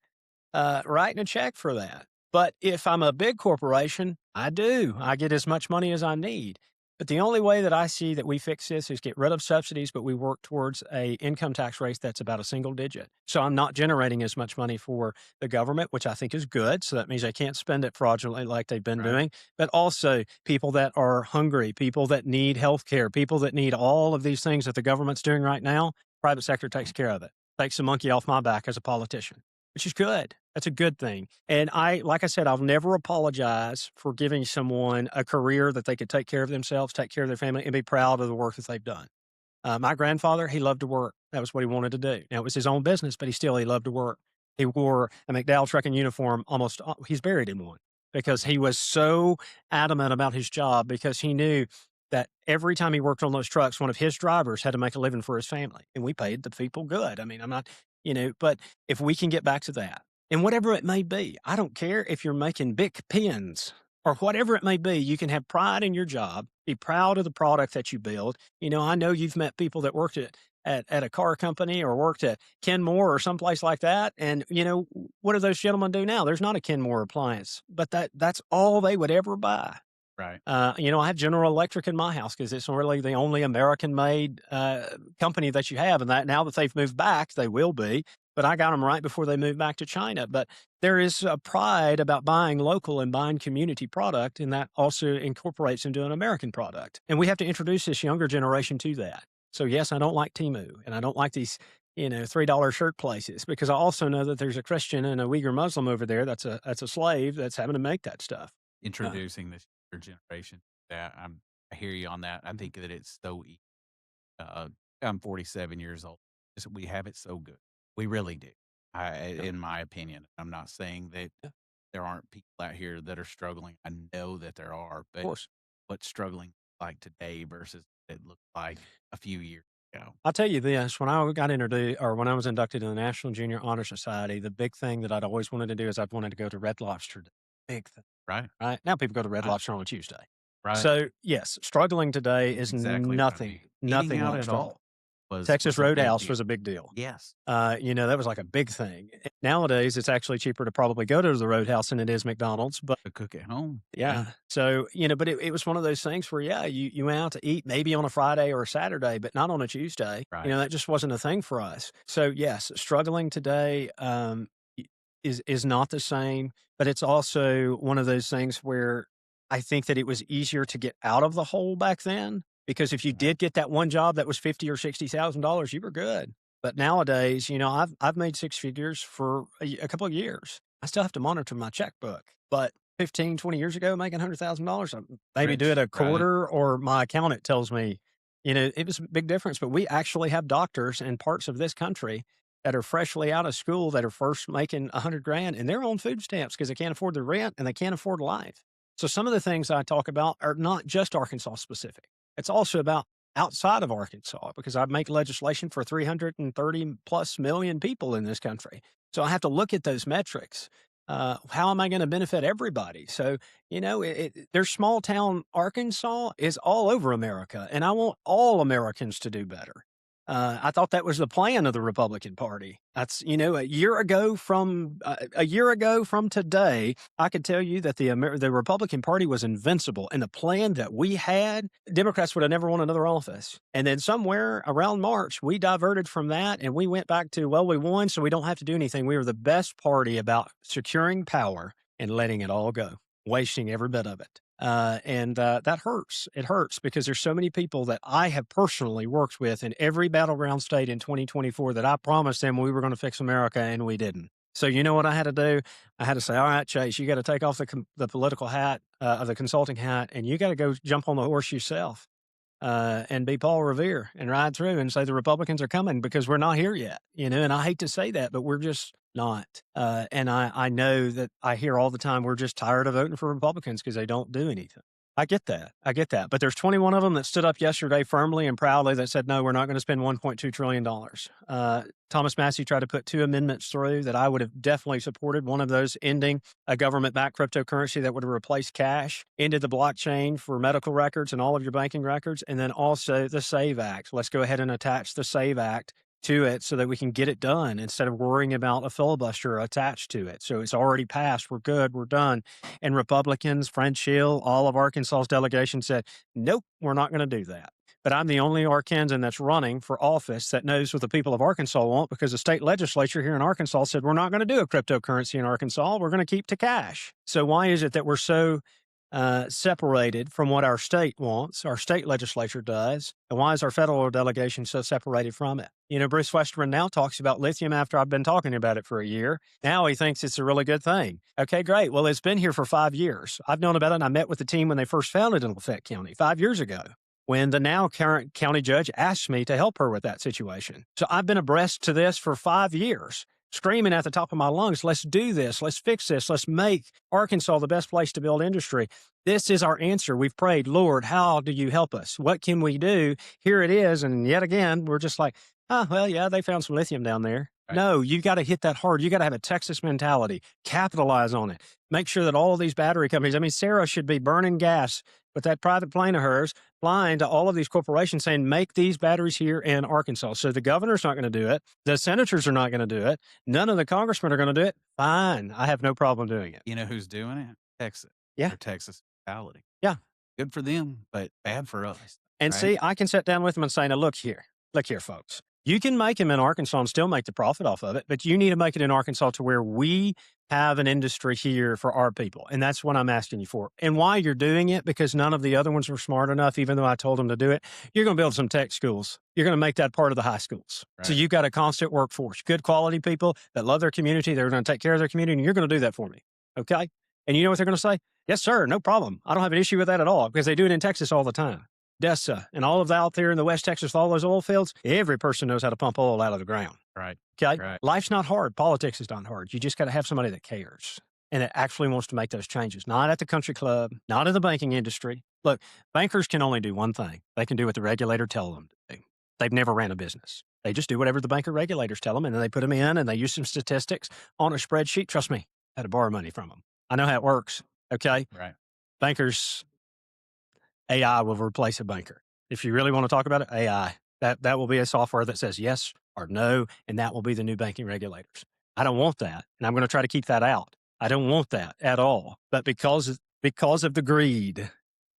writing a check for that. But if I'm a big corporation, I do. I get as much money as I need. But the only way that I see that we fix this is get rid of subsidies, but we work towards a income tax rate that's about a single digit. So I'm not generating as much money for the government, which I think is good. So that means they can't spend it fraudulently like they've been Right. doing. But also people that are hungry, people that need health care, people that need all of these things that the government's doing right now, private sector takes care of it. Takes the monkey off my back as a politician, which is good. That's a good thing. And like I said, I'll never apologize for giving someone a career that they could take care of themselves, take care of their family, and be proud of the work that they've done. My grandfather, he loved to work. That was what he wanted to do. Now, it was his own business, but he loved to work. He wore a McDowell trucking uniform almost, he's buried in one because he was so adamant about his job because he knew that every time he worked on those trucks, one of his drivers had to make a living for his family. And we paid the people good. I mean, I'm not, but if we can get back to that, and whatever it may be, I don't care if you're making big pens or whatever it may be, you can have pride in your job, be proud of the product that you build. I know you've met people that worked at a car company or worked at Kenmore or someplace like that. And, what do those gentlemen do now? There's not a Kenmore appliance, but that's all they would ever buy. Right. I have General Electric in my house because it's really the only American-made company that you have, and that now that they've moved back, they will be. But I got them right before they moved back to China. But there is a pride about buying local and buying community product, and that also incorporates into an American product. And we have to introduce this younger generation to that. So yes, I don't like Temu, and I don't like these $3 shirt places because I also know that there's a Christian and a Uyghur Muslim over there that's a slave that's having to make that stuff. Uh, Introducing this younger generation. Yeah, I hear you on that. I think that it's so easy. Uh, I'm 47 years old. We have it so good. We really do. yeah, In my opinion, I'm not saying that yeah, there aren't people out here that are struggling. I know that there are, of but course. what's struggling like today versus it looked like a few years ago. I'll tell you this, when I got introduced or when I was inducted in the National Junior Honor Society, the big thing that I'd always wanted to do is I'd wanted to go to Red Lobster Day. Big thing, Right. right? Now people go to Red Right. Lobster on a Tuesday. Right. So, yes, struggling today That's is exactly what I mean. Eating nothing out like at struggle. all was Texas a big Roadhouse deal. was a big deal. Yes. That was like a big thing. Nowadays, it's actually cheaper to probably go to the Roadhouse than it is McDonald's, but To cook at home. Yeah. yeah. So, but it was one of those things where, yeah, you went out to eat maybe on a Friday or a Saturday, but not on a Tuesday. Right. That just wasn't a thing for us. So, yes, struggling today is not the same, but it's also one of those things where I think that it was easier to get out of the hole back then because if you Right. did get that one job that was $50,000 or $60,000, you were good. But nowadays, I've made six figures for a couple of years. I still have to monitor my checkbook, but 15, 20 years ago, making $100,000, I maybe do it Rich. a Right. quarter, or my accountant tells me, it was a big difference. But we actually have doctors in parts of this country that are freshly out of school that are first making 100 grand and they're on food stamps because they can't afford the rent and they can't afford life. So some of the things I talk about are not just Arkansas specific. It's also about outside of Arkansas because I make legislation for 330 plus million people in this country. So I have to look at those metrics. How am I going to benefit everybody? So, there's small town Arkansas is all over America, and I want all Americans to do better. I thought that was the plan of the Republican Party. That's a year ago from today, I could tell you that the Republican Party was invincible, and the plan that we had, Democrats would have never won another office. And then somewhere around March, we diverted from that, and we went back to we won, so we don't have to do anything. We were the best party about securing power and letting it all go, wasting every bit of it. And that hurts. It hurts because there's so many people that I have personally worked with in every battleground state in 2024 that I promised them we were going to fix America and we didn't. So you know what I had to do? I had to say, all right, Chase, you got to take off the political hat, of the consulting hat, and you got to go jump on the horse yourself. And be Paul Revere and ride through and say the Republicans are coming because we're not here yet, and I hate to say that, but we're just not. And I know that I hear all the time, we're just tired of voting for Republicans because they don't do anything. I get that. I get that. But there's 21 of them that stood up yesterday firmly and proudly that said, no, we're not going to spend $1.2 trillion. Thomas Massey tried to put two amendments through that I would have definitely supported. One of those ending a government backed cryptocurrency that would have replaced cash, ended the blockchain for medical records and all of your banking records. And then also the SAVE Act. Let's go ahead and attach the SAVE Act to it so that we can get it done instead of worrying about a filibuster attached to it. So it's already passed. We're good. We're done. And Republicans, French Hill, all of Arkansas's delegation said, nope, we're not going to do that. But I'm the only Arkansan that's running for office that knows what the people of Arkansas want, because the state legislature here in Arkansas said, we're not going to do a cryptocurrency in Arkansas. We're going to keep to cash. So why is it that we're so separated from what our state wants, our state legislature does, and why is our federal delegation so separated from it? You know, Bruce Westerman now talks about lithium after I've been talking about it for a year. Now he thinks it's a really good thing. Okay, great. Well, it's been here for 5 years. I've known about it, and I met with the team when they first found it in Lafayette County 5 years ago, when the now current county judge asked me to help her with that situation. So I've been abreast to this for 5 years, screaming at the top of my lungs, let's do this, let's fix this, let's make Arkansas the best place to build industry. This is our answer. We've prayed, Lord, how do you help us? What can we do? Here it is. And yet again, we're just like, oh, well, yeah, they found some lithium down there. Right. No, you got to hit that hard. You got to have a Texas mentality, capitalize on it. Make sure that all of these battery companies, I mean, Sarah should be burning gas with that private plane of hers, flying to all of these corporations saying, make these batteries here in Arkansas. So the governor's not going to do it. The senators are not going to do it. None of the congressmen are going to do it. Fine. I have no problem doing it. You know who's doing it? Texas. Yeah. Or Texas mentality. Yeah. Good for them, but bad for us. And right? see, I can sit down with them and say, now look here, folks. You can make them in Arkansas and still make the profit off of it, but you need to make it in Arkansas to where we have an industry here for our people. And that's what I'm asking you for. And why you're doing it, because none of the other ones were smart enough, even though I told them to do it. You're going to build some tech schools. You're going to make that part of the high schools. Right. So you've got a constant workforce, good quality people that love their community. They're going to take care of their community, and you're going to do that for me. Okay? And you know what they're going to say? Yes, sir. No problem. I don't have an issue with that at all, because they do it in Texas all the time. Dessa and all of that out there in the West Texas, all those oil fields, every person knows how to pump oil out of the ground. Right. Okay. Right. Life's not hard. Politics is not hard. You just got to have somebody that cares and that actually wants to make those changes, not at the country club, not in the banking industry. Look, bankers can only do one thing. They can do what the regulator tells them to do. They've never ran a business. They just do whatever the banker regulators tell them, and then they put them in and they use some statistics on a spreadsheet. Trust me, I had to borrow money from them. I know how it works. Okay. Right. Bankers, AI will replace a banker. If you really want to talk about it, AI, that will be a software that says yes or no, and that will be the new banking regulators. I don't want that, and I'm going to try to keep that out. I don't want that at all. But because of the greed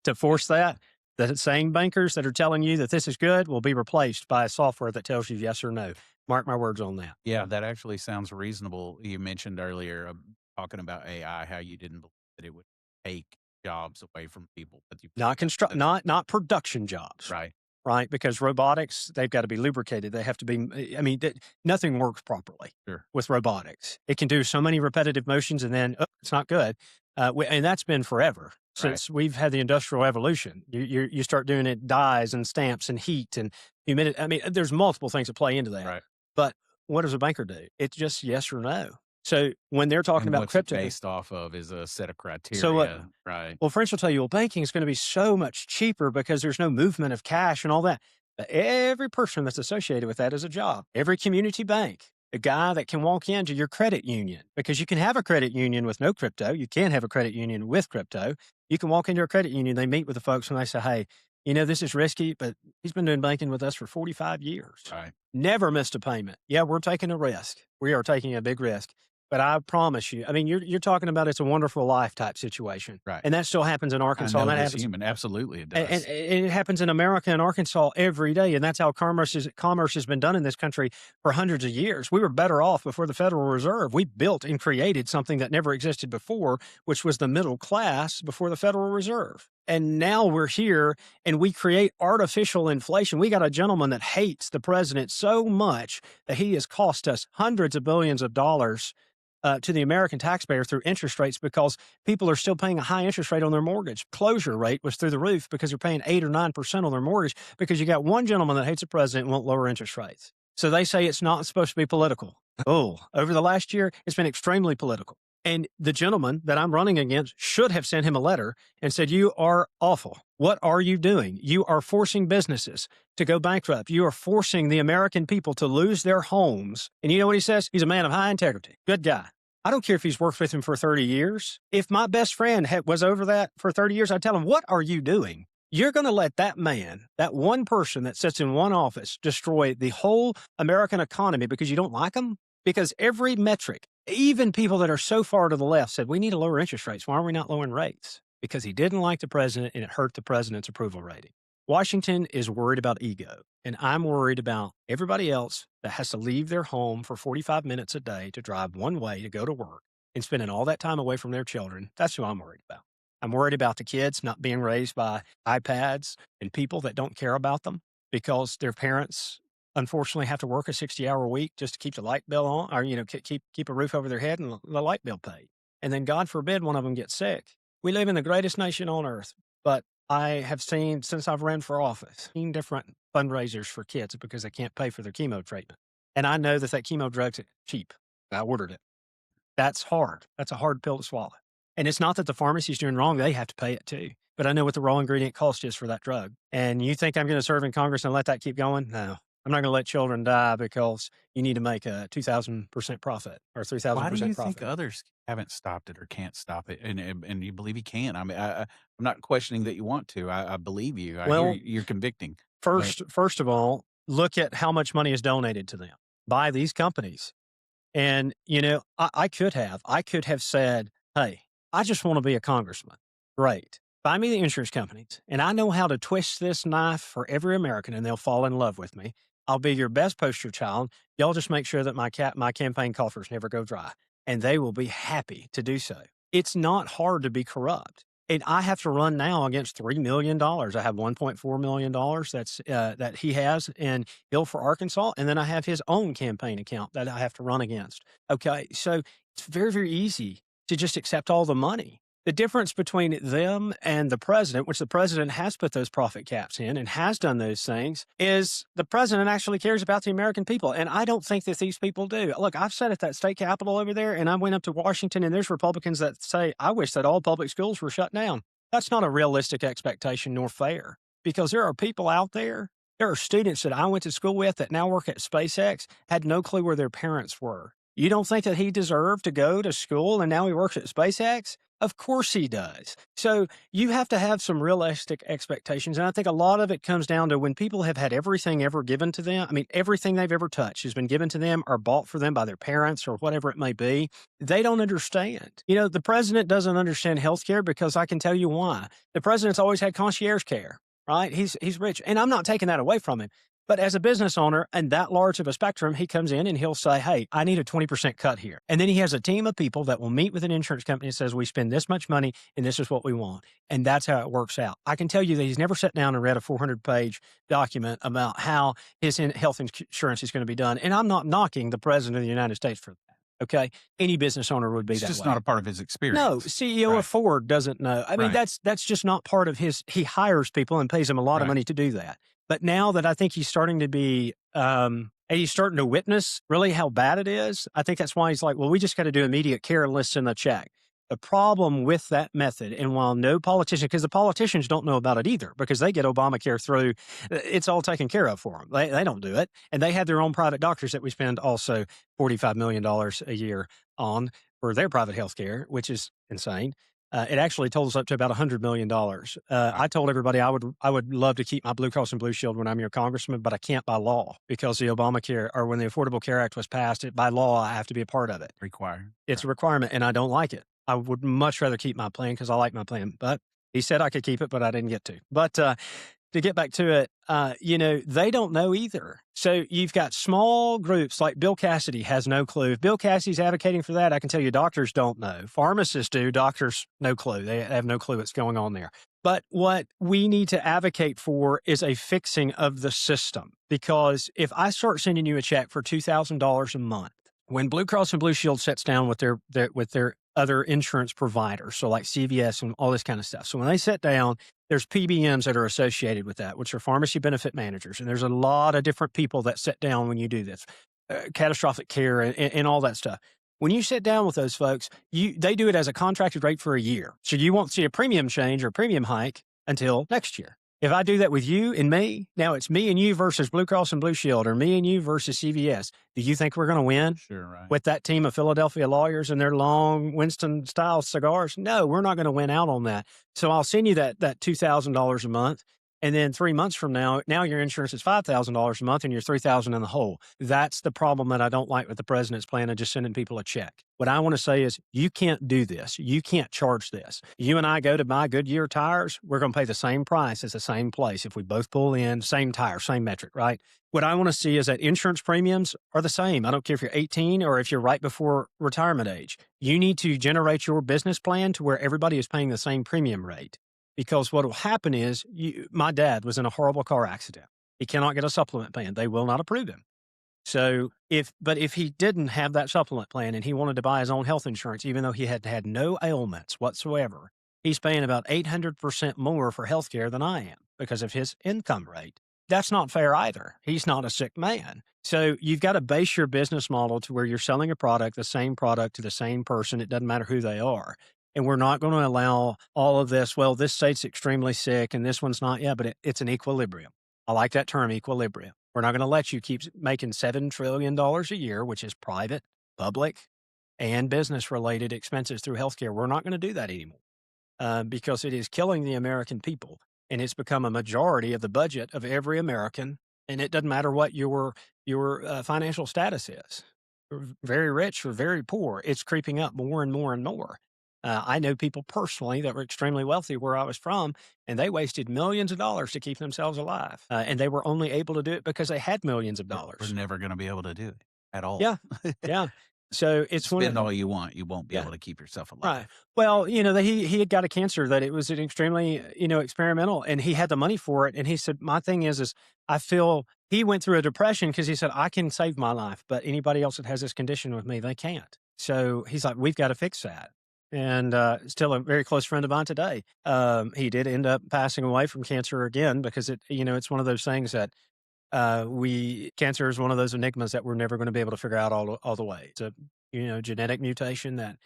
to force that, the same bankers that are telling you that this is good will be replaced by a software that tells you yes or no. Mark my words on that. Yeah, that actually sounds reasonable. You mentioned earlier talking about AI, how you didn't believe that it would take jobs away from people, but you not production jobs, right? Because robotics, they've got to be lubricated. They have to be. I mean, nothing works properly with robotics. It can do so many repetitive motions, and then it's not good. And that's been forever since we've had the industrial revolution. You start doing it dyes and stamps and heat and humidity. I mean, there's multiple things that play into that. Right. But what does a banker do? It's just yes or no. So when they're talking about crypto, based off of is a set of criteria. So right. Well, friends will tell you, well, banking is going to be so much cheaper because there's no movement of cash and all that. But every person that's associated with that is a job. Every community bank, a guy that can walk into your credit union, because you can have a credit union with no crypto. You can have a credit union with crypto. You can walk into a credit union. They meet with the folks and they say, hey, you know, this is risky, but he's been doing banking with us for 45 years. Right. Never missed a payment. Yeah, we're taking a risk. We are taking a big risk. But I promise you, I mean, you're talking about it's a wonderful life type situation. Right. And that still happens in Arkansas. And that happens, human. Absolutely it does. And it happens in America and Arkansas every day. And that's how commerce has been done in this country for hundreds of years. We were better off before the Federal Reserve. We built and created something that never existed before, which was the middle class before the Federal Reserve. And now we're here and we create artificial inflation. We got a gentleman that hates the president so much that he has cost us hundreds of billions of dollars to the American taxpayer through interest rates, because people are still paying a high interest rate on their mortgage. Closure rate was through the roof because they're paying 8 or 9% on their mortgage, because you got one gentleman that hates the president and won't lower interest rates. So they say it's not supposed to be political. Oh, over the last year, it's been extremely political. And the gentleman that I'm running against should have sent him a letter and said, "You are awful. What are you doing? You are forcing businesses to go bankrupt. You are forcing the American people to lose their homes." And you know what he says? He's a man of high integrity. Good guy. I don't care if he's worked with him for 30 years. If my best friend was over that for 30 years, I'd tell him, "What are you doing? You're going to let that man, that one person that sits in one office, destroy the whole American economy because you don't like him?" Because every metric, even people that are so far to the left, said, "We need to lower interest rates. Why are we not lowering rates?" Because he didn't like the president and it hurt the president's approval rating. Washington is worried about ego, and I'm worried about everybody else that has to leave their home for 45 minutes a day to drive one way to go to work and spending all that time away from their children. That's who I'm worried about. I'm worried about the kids not being raised by iPads and people that don't care about them because their parents unfortunately have to work a 60-hour week just to keep the light bill on, or keep a roof over their head and the light bill paid. And then God forbid one of them gets sick. We live in the greatest nation on earth, but I have seen, since I've ran for office, 15 different fundraisers for kids because they can't pay for their chemo treatment. And I know that chemo drug's cheap. I ordered it. That's hard. That's a hard pill to swallow. And it's not that the pharmacy's doing wrong. They have to pay it too. But I know what the raw ingredient cost is for that drug. And you think I'm going to serve in Congress and let that keep going? No. I'm not going to let children die because you need to make a 2,000% profit or Why do 3,000% you think profit. others haven't stopped it or can't stop it, and you believe he can? I mean, I'm not questioning that you want to. I believe you. I hear Well, you're convicting, but first of all, look at how much money is donated to them by these companies. And, I could have said, "Hey, I just want to be a congressman." Great. Find me the insurance companies, and I know how to twist this knife for every American, and they'll fall in love with me. I'll be your best poster child. Y'all just make sure that my campaign coffers never go dry, and they will be happy to do so. It's not hard to be corrupt. And I have to run now against $3 million. I have $1.4 million that he has in Hill for Arkansas, and then I have his own campaign account that I have to run against. Okay, so it's very, very easy to just accept all the money. The difference between them and the president, which the president has put those profit caps in and has done those things, is the president actually cares about the American people. And I don't think that these people do. Look, I've sat at that state capitol over there, and I went up to Washington, and there's Republicans that say, "I wish that all public schools were shut down." That's not a realistic expectation nor fair, because there are people out there. There are students that I went to school with that now work at SpaceX, had no clue where their parents were. You don't think that he deserved to go to school and now he works at SpaceX? Of course he does. So you have to have some realistic expectations. And I think a lot of it comes down to when people have had everything ever given to them. I mean, everything they've ever touched has been given to them or bought for them by their parents or whatever it may be. They don't understand. The president doesn't understand healthcare because I can tell you why. The president's always had concierge care, right? He's rich. And I'm not taking that away from him. But as a business owner and that large of a spectrum, he comes in and he'll say, "Hey, I need a 20% cut here." And then he has a team of people that will meet with an insurance company and says, "We spend this much money and this is what we want." And that's how it works out. I can tell you that he's never sat down and read a 400-page document about how his health insurance is going to be done. And I'm not knocking the president of the United States for that. Okay. Any business owner would be it's that just way. not a part of his No, experience. CEO Right. of Ford doesn't know. I mean, Right. that's just not part of his. He hires people and pays them a lot of Right. money to do that. But now that I think he's starting to be, and he's starting to witness really how bad it is, I think that's why he's like, "Well, we just got to do immediate care and list in a check." The problem with that method, and while no politician, because the politicians don't know about it either, because they get Obamacare through, it's all taken care of for them. They don't do it, and they have their own private doctors that we spend also $45 million a year on for their private health care, which is insane. It actually totals up to about $100 million. Wow. I told everybody I would love to keep my Blue Cross and Blue Shield when I'm your congressman, but I can't by law because the Obamacare, or when the Affordable Care Act was passed, by law I have to be a part of it. Required. It's a requirement, and I don't like it. I would much rather keep my plan because I like my plan. But he said I could keep it, but I didn't get to. But to get back to it, they don't know either. So you've got small groups like Bill Cassidy has no clue. If Bill Cassidy's advocating for that, I can tell you doctors don't know. Pharmacists do. Doctors, no clue. They have no clue what's going on there. But what we need to advocate for is a fixing of the system. Because if I start sending you a check for $2,000 a month, when Blue Cross and Blue Shield sits down with their other insurance providers, so like CVS and all this kind of stuff. So when they sit down, there's PBMs that are associated with that, which are pharmacy benefit managers. And there's a lot of different people that sit down when you do this, catastrophic care and all that stuff. When you sit down with those folks, they do it as a contracted rate for a year. So you won't see a premium change or premium hike until next year. If I do that with you and me, now it's me and you versus Blue Cross and Blue Shield or me and you versus CVS. Do you think we're going to win Sure, right. with that team of Philadelphia lawyers and their long Winston style cigars? No, we're not going to win out on that. So I'll send you that $2,000 a month. And then 3 months from now your insurance is $5,000 a month and you're 3,000 in the hole. That's the problem that I don't like with the president's plan of just sending people a check. What I want to say is you can't do this. You can't charge this. You and I go to buy Goodyear tires, we're going to pay the same price as the same place if we both pull in, same tire, same metric, right? What I want to see is that insurance premiums are the same. I don't care if you're 18 or if you're right before retirement age. You need to generate your business plan to where everybody is paying the same premium rate. Because what will happen is my dad was in a horrible car accident. He cannot get a supplement plan. They will not approve him. So if he didn't have that supplement plan and he wanted to buy his own health insurance, even though he had no ailments whatsoever, he's paying about 800% more for healthcare than I am because of his income rate. That's not fair either. He's not a sick man. So you've got to base your business model to where you're selling a product, the same product to the same person. It doesn't matter who they are. And we're not going to allow all of this. Well, this state's extremely sick and this one's not. Yeah, but it's an equilibrium. I like that term, equilibrium. We're not going to let you keep making $7 trillion a year, which is private, public, and business related expenses through healthcare. We're not going to do that anymore because it is killing the American people. And it's become a majority of the budget of every American. And it doesn't matter what your financial status is, very rich or very poor. It's creeping up more and more and more. I know people personally that were extremely wealthy where I was from, and they wasted millions of dollars to keep themselves alive. And they were only able to do it because they had millions of We're dollars. never gonna be able to do it at all. Yeah. Yeah. So it's one Spend of, all you want, you won't be yeah. able to keep yourself Right. alive. Well, he had got a cancer that it was an extremely, experimental, and he had the money for it. And he said, my thing is I feel he went through a depression because he said, I can save my life, but anybody else that has this condition with me, they can't. So he's like, we've got to fix that. And still a very close friend of mine today. He did end up passing away from cancer again because it's one of those things that cancer is one of those enigmas that we're never going to be able to figure out all the way. It's a, genetic mutation that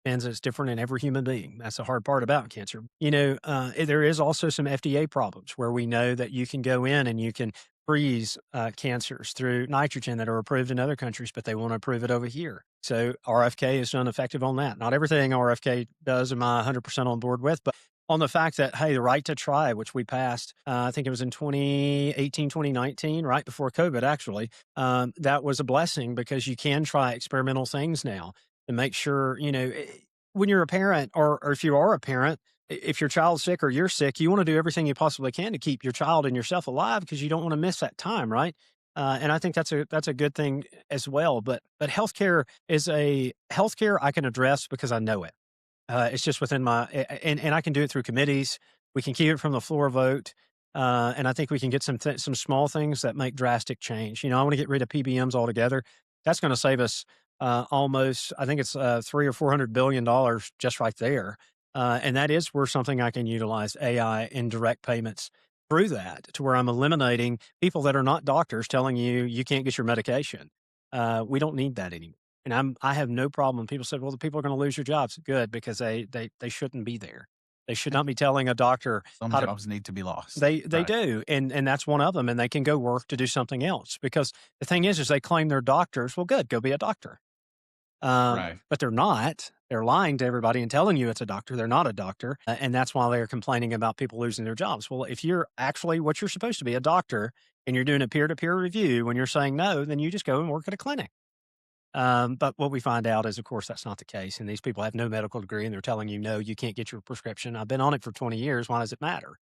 and it's different in every human being. That's the hard part about cancer. There is also some FDA problems where we know that you can go in and you can freeze cancers through nitrogen that are approved in other countries, but they won't approve it over here. So RFK is ineffective on that. Not everything RFK does am I 100% on board with, but on the fact that, hey, the right to try, which we passed, I think it was in 2018, 2019, right before COVID, actually, that was a blessing because you can try experimental things now to make sure, when you're a parent or if you are a parent, if your child's sick or you're sick, you want to do everything you possibly can to keep your child and yourself alive because you don't want to miss that time, right? And I think that's a good thing as well. But healthcare is healthcare I can address because I know it. It's just within and I can do it through committees. We can keep it from the floor vote. And I think we can get some small things that make drastic change. I want to get rid of PBMs altogether. That's going to save us almost, I think it's $300 or $400 billion just right there. And that is where something I can utilize AI in direct payments through that to where I'm eliminating people that are not doctors telling you can't get your medication. We don't need that anymore. And I have no problem. People said, well, the people are going to lose your jobs. Good, because they shouldn't be there. They should not be telling a doctor Some how to. jobs need to be lost. They Right, do, and that's one of them. And they can go work to do something else because the thing is they claim they're doctors. Well, good, go be a doctor. right. But they're not. They're lying to everybody and telling you it's a doctor. They're not a doctor, and that's why they're complaining about people losing their jobs. Well, if you're actually what you're supposed to be, a doctor, and you're doing a peer-to-peer review, when you're saying no, then you just go and work at a clinic. But what we find out is, of course, that's not the case. And these people have no medical degree and they're telling you, no, you can't get your prescription. I've been on it for 20 years. Why does it matter?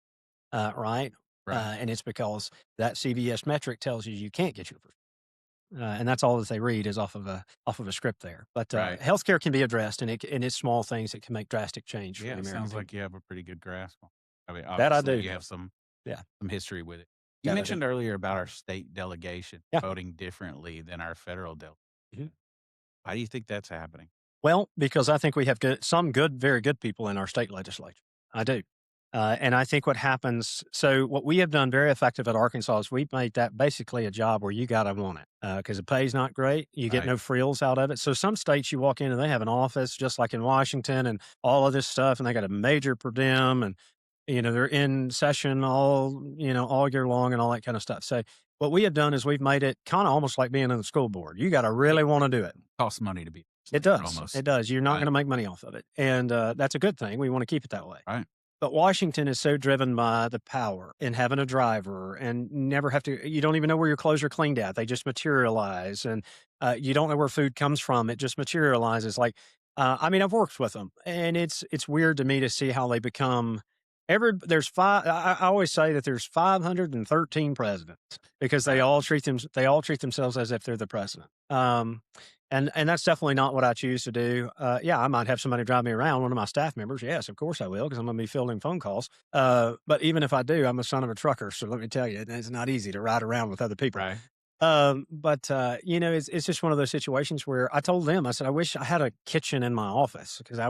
Right. Right, And it's because that CVS metric tells you can't get your prescription. And that's all that they read is off of a script there. But right. healthcare can be addressed, and it's small things that can make drastic change for Yeah, the it American sounds people. like you have a pretty good grasp on I mean, That I obviously, do. you have some Yeah, history with it. You that I do. mentioned earlier about our state delegation Yeah. voting differently than our federal delegation. Mhm. Why do you think that's happening? Well, because I think we have some good, very good people in our state legislature. I do. And I think what happens, so what we have done very effective at Arkansas is we've made that basically a job where you got to want it because the pay's not great. You get Right. no frills out of it. So some states you walk in and they have an office just like in Washington and all of this stuff, and they got a major per diem and they're in session all year long and all that kind of stuff. So what we have done is we've made it kind of almost like being in the school board. You got to really want to do it. Costs money to be a It leader does. almost. It does. You're not Right. going to make money off of it, and that's a good thing. We want to keep it that way. Right. But Washington is so driven by the power and having a driver and never have to you don't even know where your clothes are cleaned at. They just materialize, and, you don't know where food comes from. It just materializes, like, I mean, I've worked with them, and it's weird to me to see how they become there's 5 I always say that there's 513 presidents because they all treat themselves as if they're the president. And that's definitely not what I choose to do. Yeah, I might have somebody drive me around, one of my staff members. Yes, of course I will, because I'm going to be fielding phone calls. But even if I do, I'm a son of a trucker, so let me tell you, it's not easy to ride around with other people. Right. It's just one of those situations where I told them, I said, I wish I had a kitchen in my office because I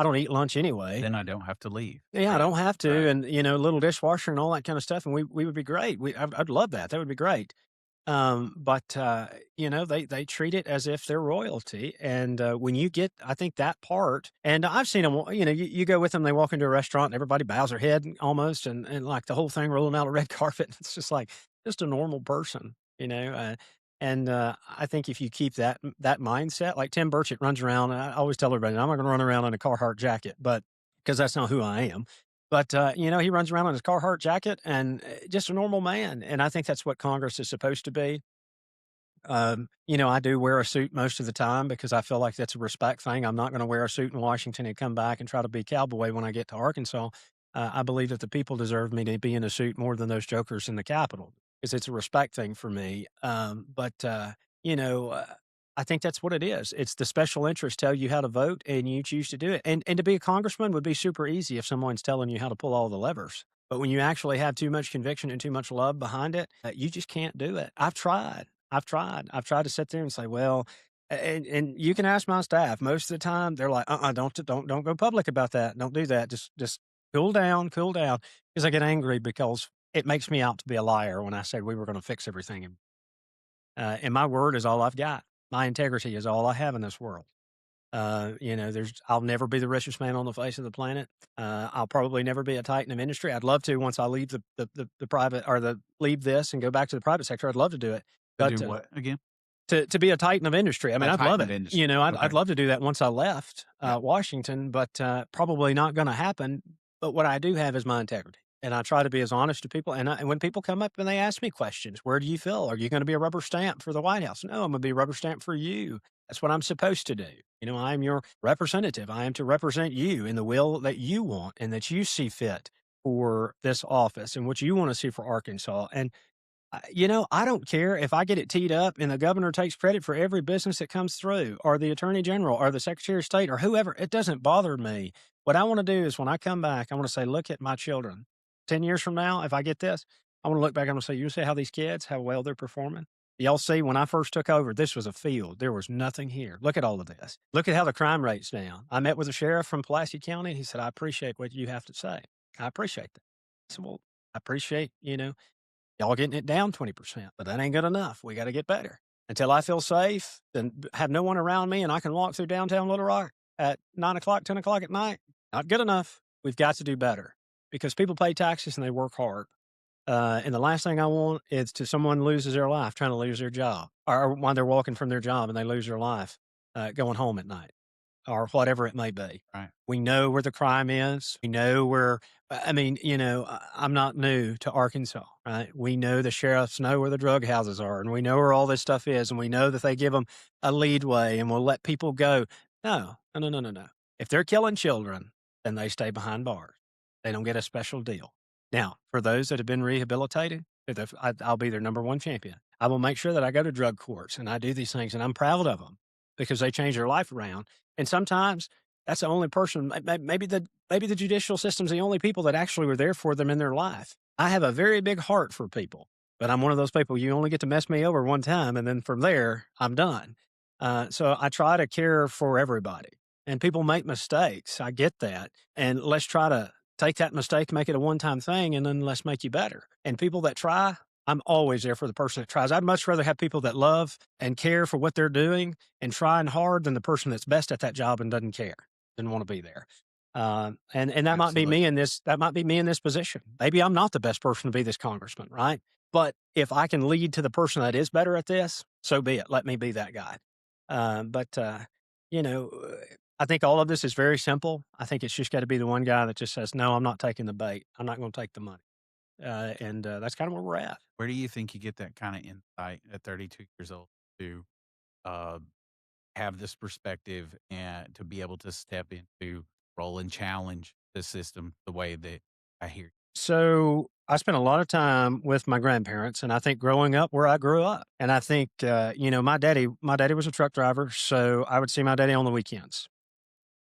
don't eat lunch anyway. Then I don't have to leave. Yeah, I Right. don't have to, Right. and little dishwasher and all that kind of stuff, and we would be great. I'd love that. That would be great. They treat it as if they're royalty, and, when you get I think that part and I've seen them. You go with them, they walk into a restaurant, and everybody bows their head almost, and, like, the whole thing rolling out a red carpet, it's just like, just a normal person, I think if you keep that mindset like Tim Burchett runs around, I always tell everybody, "I'm not gonna run around in a Carhartt jacket," but because that's not who I am. But, he runs around in his Carhartt jacket and, just a normal man, and I think that's what Congress is supposed to be. I do wear a suit most of the time because I feel like that's a respect thing. I'm not gonna wear a suit in Washington and come back and try to be cowboy when I get to Arkansas. I believe that the people deserve me to be in a suit more than those jokers in the Capitol, 'cause it's a respect thing for me. You know, uh, I think that's what it is. It's the special interests tell you how to vote, and you choose to do it. And to be a congressman would be super easy if someone's telling you how to pull all the levers. But when you actually have too much conviction and too much love behind it, you just can't do it. I've tried. I've tried. I've tried to sit there and say, "Well," and you can ask my staff. Most of the time, they're like, don't go public about that. Don't do that. Just cool down." Because I get angry because it makes me out to be a liar when I said we were going to fix everything, and my word is all I've got. My integrity is all I have in this world. I'll never be the richest man on the face of the planet. I'll probably never be a titan of industry. I'd love to once I leave the private or leave this and go back to the private sector. I'd love to do it, To do but what again? to be a titan of industry. I mean, A I'd love titan of it. industry. I'd Okay. love to do that once I left Yeah. Washington, but probably not going to happen. But what I do have is my integrity, and I try to be as honest to people. And when people come up and they ask me questions, where do you feel? Are you going to be a rubber stamp for the White House? No, I'm going to be a rubber stamp for you. That's what I'm supposed to do. I am your representative. I am to represent you in the will that you want and that you see fit for this office and what you want to see for Arkansas. And I don't care if I get it teed up and the governor takes credit for every business that comes through, or the attorney general, or the secretary of state, or whoever. It doesn't bother me. What I want to do is when I come back, I want to say, look at my children. 10 years from now, if I get this, I want to look back and I'm gonna say, you see how these kids, how well they're performing? Y'all see, when I first took over, this was a field. There was nothing here. Look at all of this. Look at how the crime rate's down. I met with a sheriff from Pulaski County. He said, I appreciate what you have to say. I appreciate that. I said, well, I appreciate, y'all getting it down 20%, but that ain't good enough. We got to get better. Until I feel safe and have no one around me and I can walk through downtown Little Rock at 9 o'clock, 10 o'clock at night, not good enough. We've got to do better because people pay taxes and they work hard. And the last thing I want is to someone loses their life trying to lose their job, or while they're walking from their job and they lose their life going home at night or whatever it may be. Right. We know where the crime is. We know where, I mean, I'm not new to Arkansas, right? We know the sheriffs know where the drug houses are, and we know where all this stuff is, and we know that they give them a leadway and will let people go. No, no, no, no, no, no. If they're killing children, then they stay behind bars. They don't get a special deal. Now, for those that have been rehabilitated, I'll be their number one champion. I will make sure that I go to drug courts and I do these things, and I'm proud of them because they change their life around. And sometimes that's the only person, maybe the judicial system's the only people that actually were there for them in their life. I have a very big heart for people, but I'm one of those people, you only get to mess me over one time, and then from there, I'm done. So I try to care for everybody, and people make mistakes. I get that. And let's try take that mistake, make it a one-time thing, and then let's make you better. And people that try, I'm always there for the person that tries. I'd much rather have people that love and care for what they're doing and trying hard than the person that's best at that job and doesn't care, didn't want to be there. And that might be Absolutely. me in this. That might be me in this position. Maybe I'm not the best person to be this congressman, right? But if I can lead to the person that is better at this, so be it. Let me be that guy. But you know, I think all of this is very simple. I think it's just got to be the one guy that just says, "No, I'm not taking the bait. I'm not going to take the money." And that's kind of where we're at. Where do you think you get that kinda insight at 32 years old to, uh, have this perspective and to be able to step into role and challenge the system the way that I hear? So I spent a lot of time with my grandparents, and I think growing up where I grew up, and I think my daddy was a truck driver, so I would see my daddy on the weekends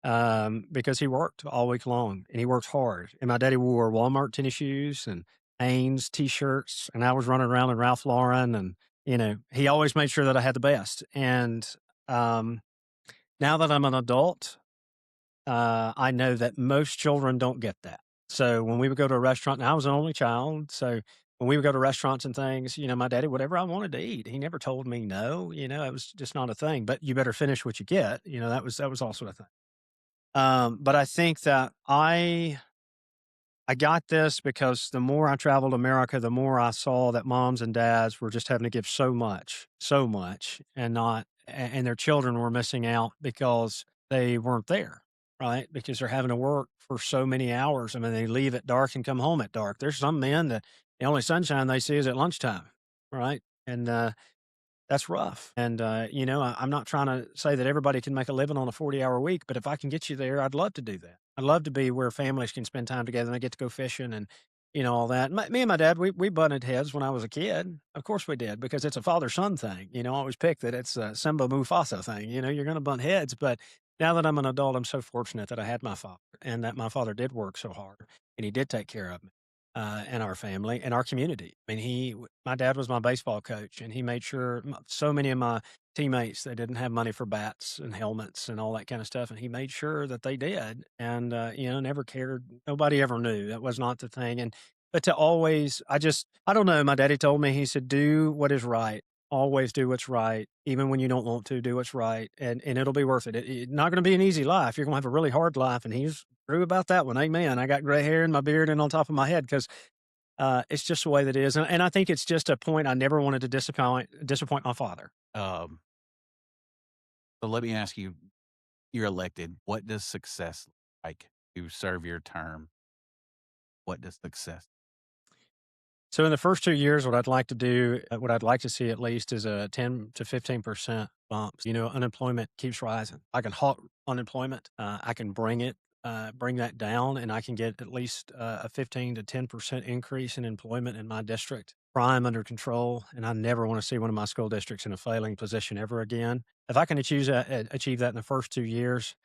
because he worked all week long and he worked hard. And my daddy wore Walmart tennis shoes and Hanes t-shirts, and I was running around in Ralph Lauren, and he always made sure that I had the best. And um, now that I'm an adult, I know that most children don't get that. So when we would go to a restaurant, and I was an only child, so when we would go to restaurants and things, my daddy, whatever I wanted to eat, he never told me no. It was just not a thing. But you better finish what you get. That was also a thing. But I think that I got this because the more I traveled America, the more I saw that moms and dads were just having to give so much, and not, and their children were missing out because they weren't there, right? Because they're having to work for so many hours. I mean, they leave at dark and come home at dark. There's some men that the only sunshine they see is at lunchtime, right? And that's rough. And, I'm not trying to say that everybody can make a living on a 40-hour week, but if I can get you there, I'd love to do that. I'd love to be where families can spend time together and they get to go fishing and, all that. Me and my dad, we butted heads when I was a kid. Of course we did, because it's a father son thing. I always pick that it's a Simba Mufasa thing. You're going to butt heads. But now that I'm an adult, I'm so fortunate that I had my father and that my father did work so hard and he did take care of me. And our family and our community. I mean, my dad was my baseball coach, and he made sure so many of my teammates, they didn't have money for bats and helmets and all that kind of stuff, and he made sure that they did. And never cared. Nobody ever knew that was not the thing. And but to always, I don't know. My daddy told me, he said, "Do what is right. Always do what's right, even when you don't want to. Do what's right, and it'll be worth it. It's not going to be an easy life. You're going to have a really hard life." And he's true about that one. Amen. I got gray hair in my beard and on top of my head because it's just the way that it is. And I think it's just a point I never wanted to disappoint my father. Um, so let me ask you, you're elected. What does success look like to serve your term? What does success? So in the first 2 years, what I'd like to do, what I'd like to see at least is a 10 to 15% bump. Unemployment keeps rising. I can halt unemployment. I can bring that down, and I can get at least a 15 to 10% increase in employment in my district. Crime under control, and I never want to see one of my school districts in a failing position ever again. If I can achieve that in the first 2 years,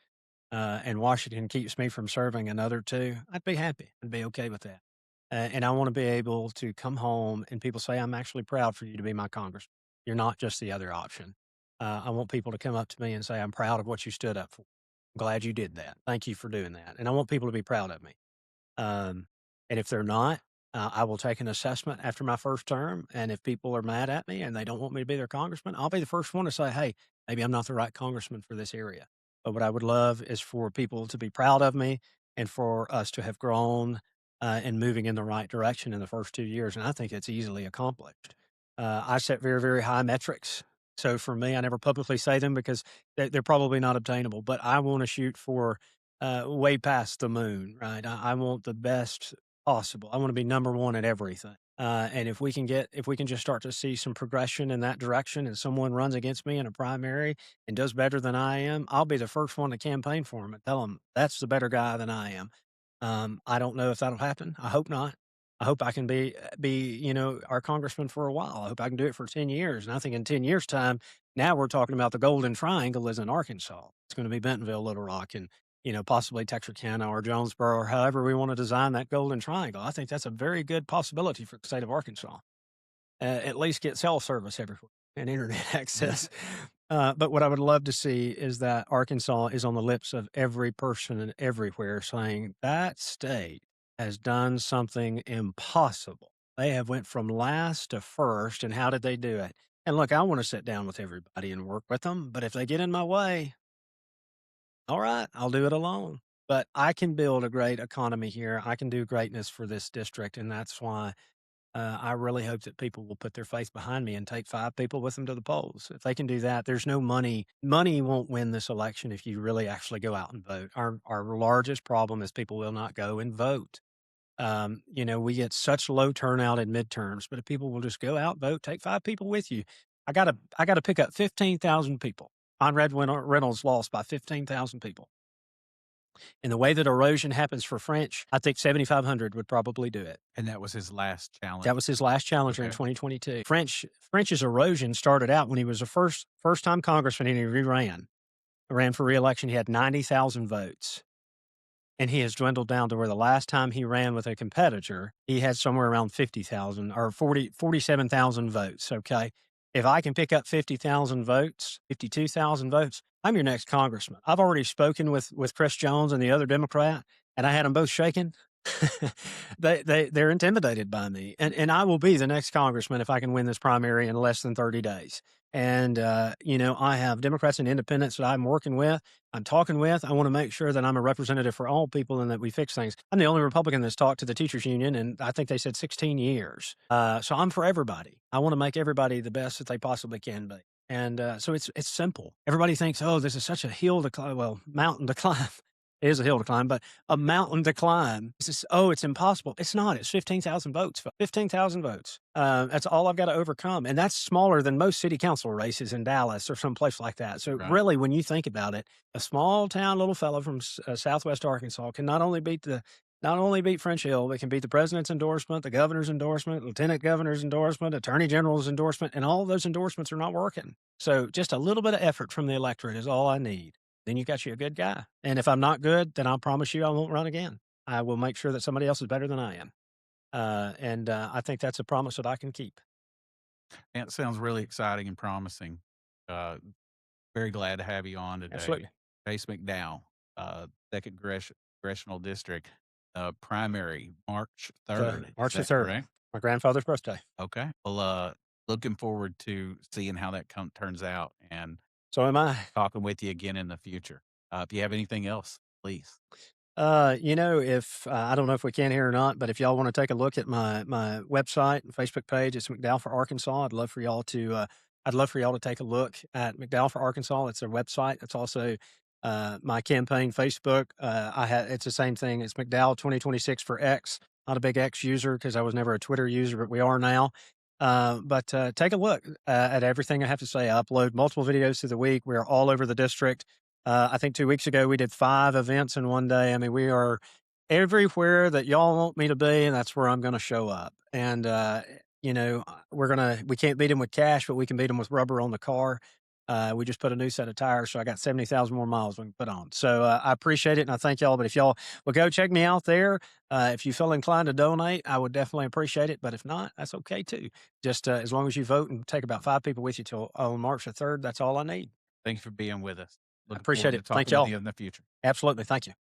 and Washington keeps me from serving another two, I'd be happy. I'd be okay with that. And I want to be able to come home and people say, "I'm actually proud for you to be my congressman. You're not just the other option." I want people to come up to me and say, "I'm proud of what you stood up for. I'm glad you did that. Thank you for doing that." And I want people to be proud of me. Um, and if they're not, I will take an assessment after my first term. And if people are mad at me and they don't want me to be their congressman, I'll be the first one to say, "Hey, maybe I'm not the right congressman for this area." But what I would love is for people to be proud of me and for us to have grown and moving in the right direction in the first 2 years. And I think it's easily accomplished. I set very, very high metrics. So for me, I never publicly say them because they're probably not obtainable, but I want to shoot for way past the moon, right? I want the best possible. I want to be number one at everything. And if we can just start to see some progression in that direction, and someone runs against me in a primary and does better than I am, I'll be the first one to campaign for him and tell him that's the better guy than I am. I don't know if that'll happen. I hope not. I hope I can be our congressman for a while. I hope I can do it for 10 years. And I think in 10 years' time, now we're talking about the Golden Triangle is in Arkansas. It's going to be Bentonville, Little Rock, and possibly Texarkana or Jonesboro, or however we want to design that Golden Triangle. I think that's a very good possibility for the state of Arkansas. At least get cell service everywhere and internet access. But what I would love to see is that Arkansas is on the lips of every person and everywhere saying that state has done something impossible. They have went from last to first, and how did they do it? And look, I want to sit down with everybody and work with them, but if they get in my way, all right, I'll do it alone. But I can build a great economy here. I can do greatness for this district, and that's why I really hope that people will put their faith behind me and take 5 people with them to the polls. If they can do that, there's no money. Money won't win this election if you really actually go out and vote. Our largest problem is people will not go and vote. We get such low turnout in midterms, but if people will just go out, vote, take 5 people with you. I gotta pick up 15,000 people. Reynolds lost by 15,000 people. And the way that erosion happens for French, I think 7,500 would probably do it. And that was his last That challenge. was his last challenger in Okay. 2022. French's erosion started out when he was a first-time congressman and he ran for reelection. He had 90,000 votes, and he has dwindled down to where the last time he ran with a competitor, he had somewhere around 50,000 or 47,000 votes, okay? If I can pick up 50,000 votes, 52,000 votes, I'm your next congressman. I've already spoken with Chris Jones and the other Democrat, and I had them both shaking. They're intimidated by me, and I will be the next congressman if I can win this primary in less than 30 days. And I have Democrats and independents that I'm working with. I'm talking with. I want to make sure that I'm a representative for all people and that we fix things. I'm the only Republican that's talked to the teachers union, and I think they said 16 years. So I'm for everybody. I want to make everybody the best that they possibly can be. And so it's simple. Everybody thinks, oh, this is such a hill to climb. Well, mountain to climb. It is a hill to climb, but a mountain to climb. It's impossible. It's not. It's 15,000 votes. 15,000 votes. That's all I've got to overcome. And that's smaller than most city council races in Dallas or someplace like that. So, Right. really, when you think about it, a small town little fellow from Southwest Arkansas can not only beat French Hill, but can beat the president's endorsement, the governor's endorsement, lieutenant governor's endorsement, attorney general's endorsement, and all of those endorsements are not working. So, just a little bit of effort from the electorate is all I need. Then you got you a good guy. And if I'm not good, then I'll promise you I won't run again. I will make sure that somebody else is better than I am. And I think that's a promise that I can keep. And it sounds really exciting and promising. Uh, Very glad to have you on today. Absolutely. Chase McDowell, 2nd Congressional District, primary March So 3rd. Is March the that 3rd, correct? my grandfather's birthday. Okay. Well, looking forward to seeing how that turns out and So am I. talking with you again in the future. If you have anything else, please. If I don't know if we can here or not, but if y'all want to take a look at my website and Facebook page, it's McDowell for Arkansas. I'd love for y'all to take a look at McDowell for Arkansas. It's their website. It's also my campaign Facebook. It's the same thing. It's McDowell 2026 for X. Not a big X user because I was never a Twitter user, but we are now. But take a look at everything I have to say. I upload multiple videos through the week. We're all over the district. I think 2 weeks ago we did 5 events in one day. I mean, we are everywhere that y'all want me to be, and that's where I'm gonna show up. And, we can't beat them with cash, but we can beat them with rubber on the car. We just put a new set of tires, so I got 70,000 more miles we can put on. So, I appreciate it, and I thank y'all, but if y'all will go check me out there, if you feel inclined to donate, I would definitely appreciate it, but if not, that's okay too. Just, as long as you vote and take about 5 people with you till on March the 3rd, that's all I need. Thank you for being with us. I Looking appreciate forward to it. Thank talking with y'all. you in the future. Absolutely. Thank you.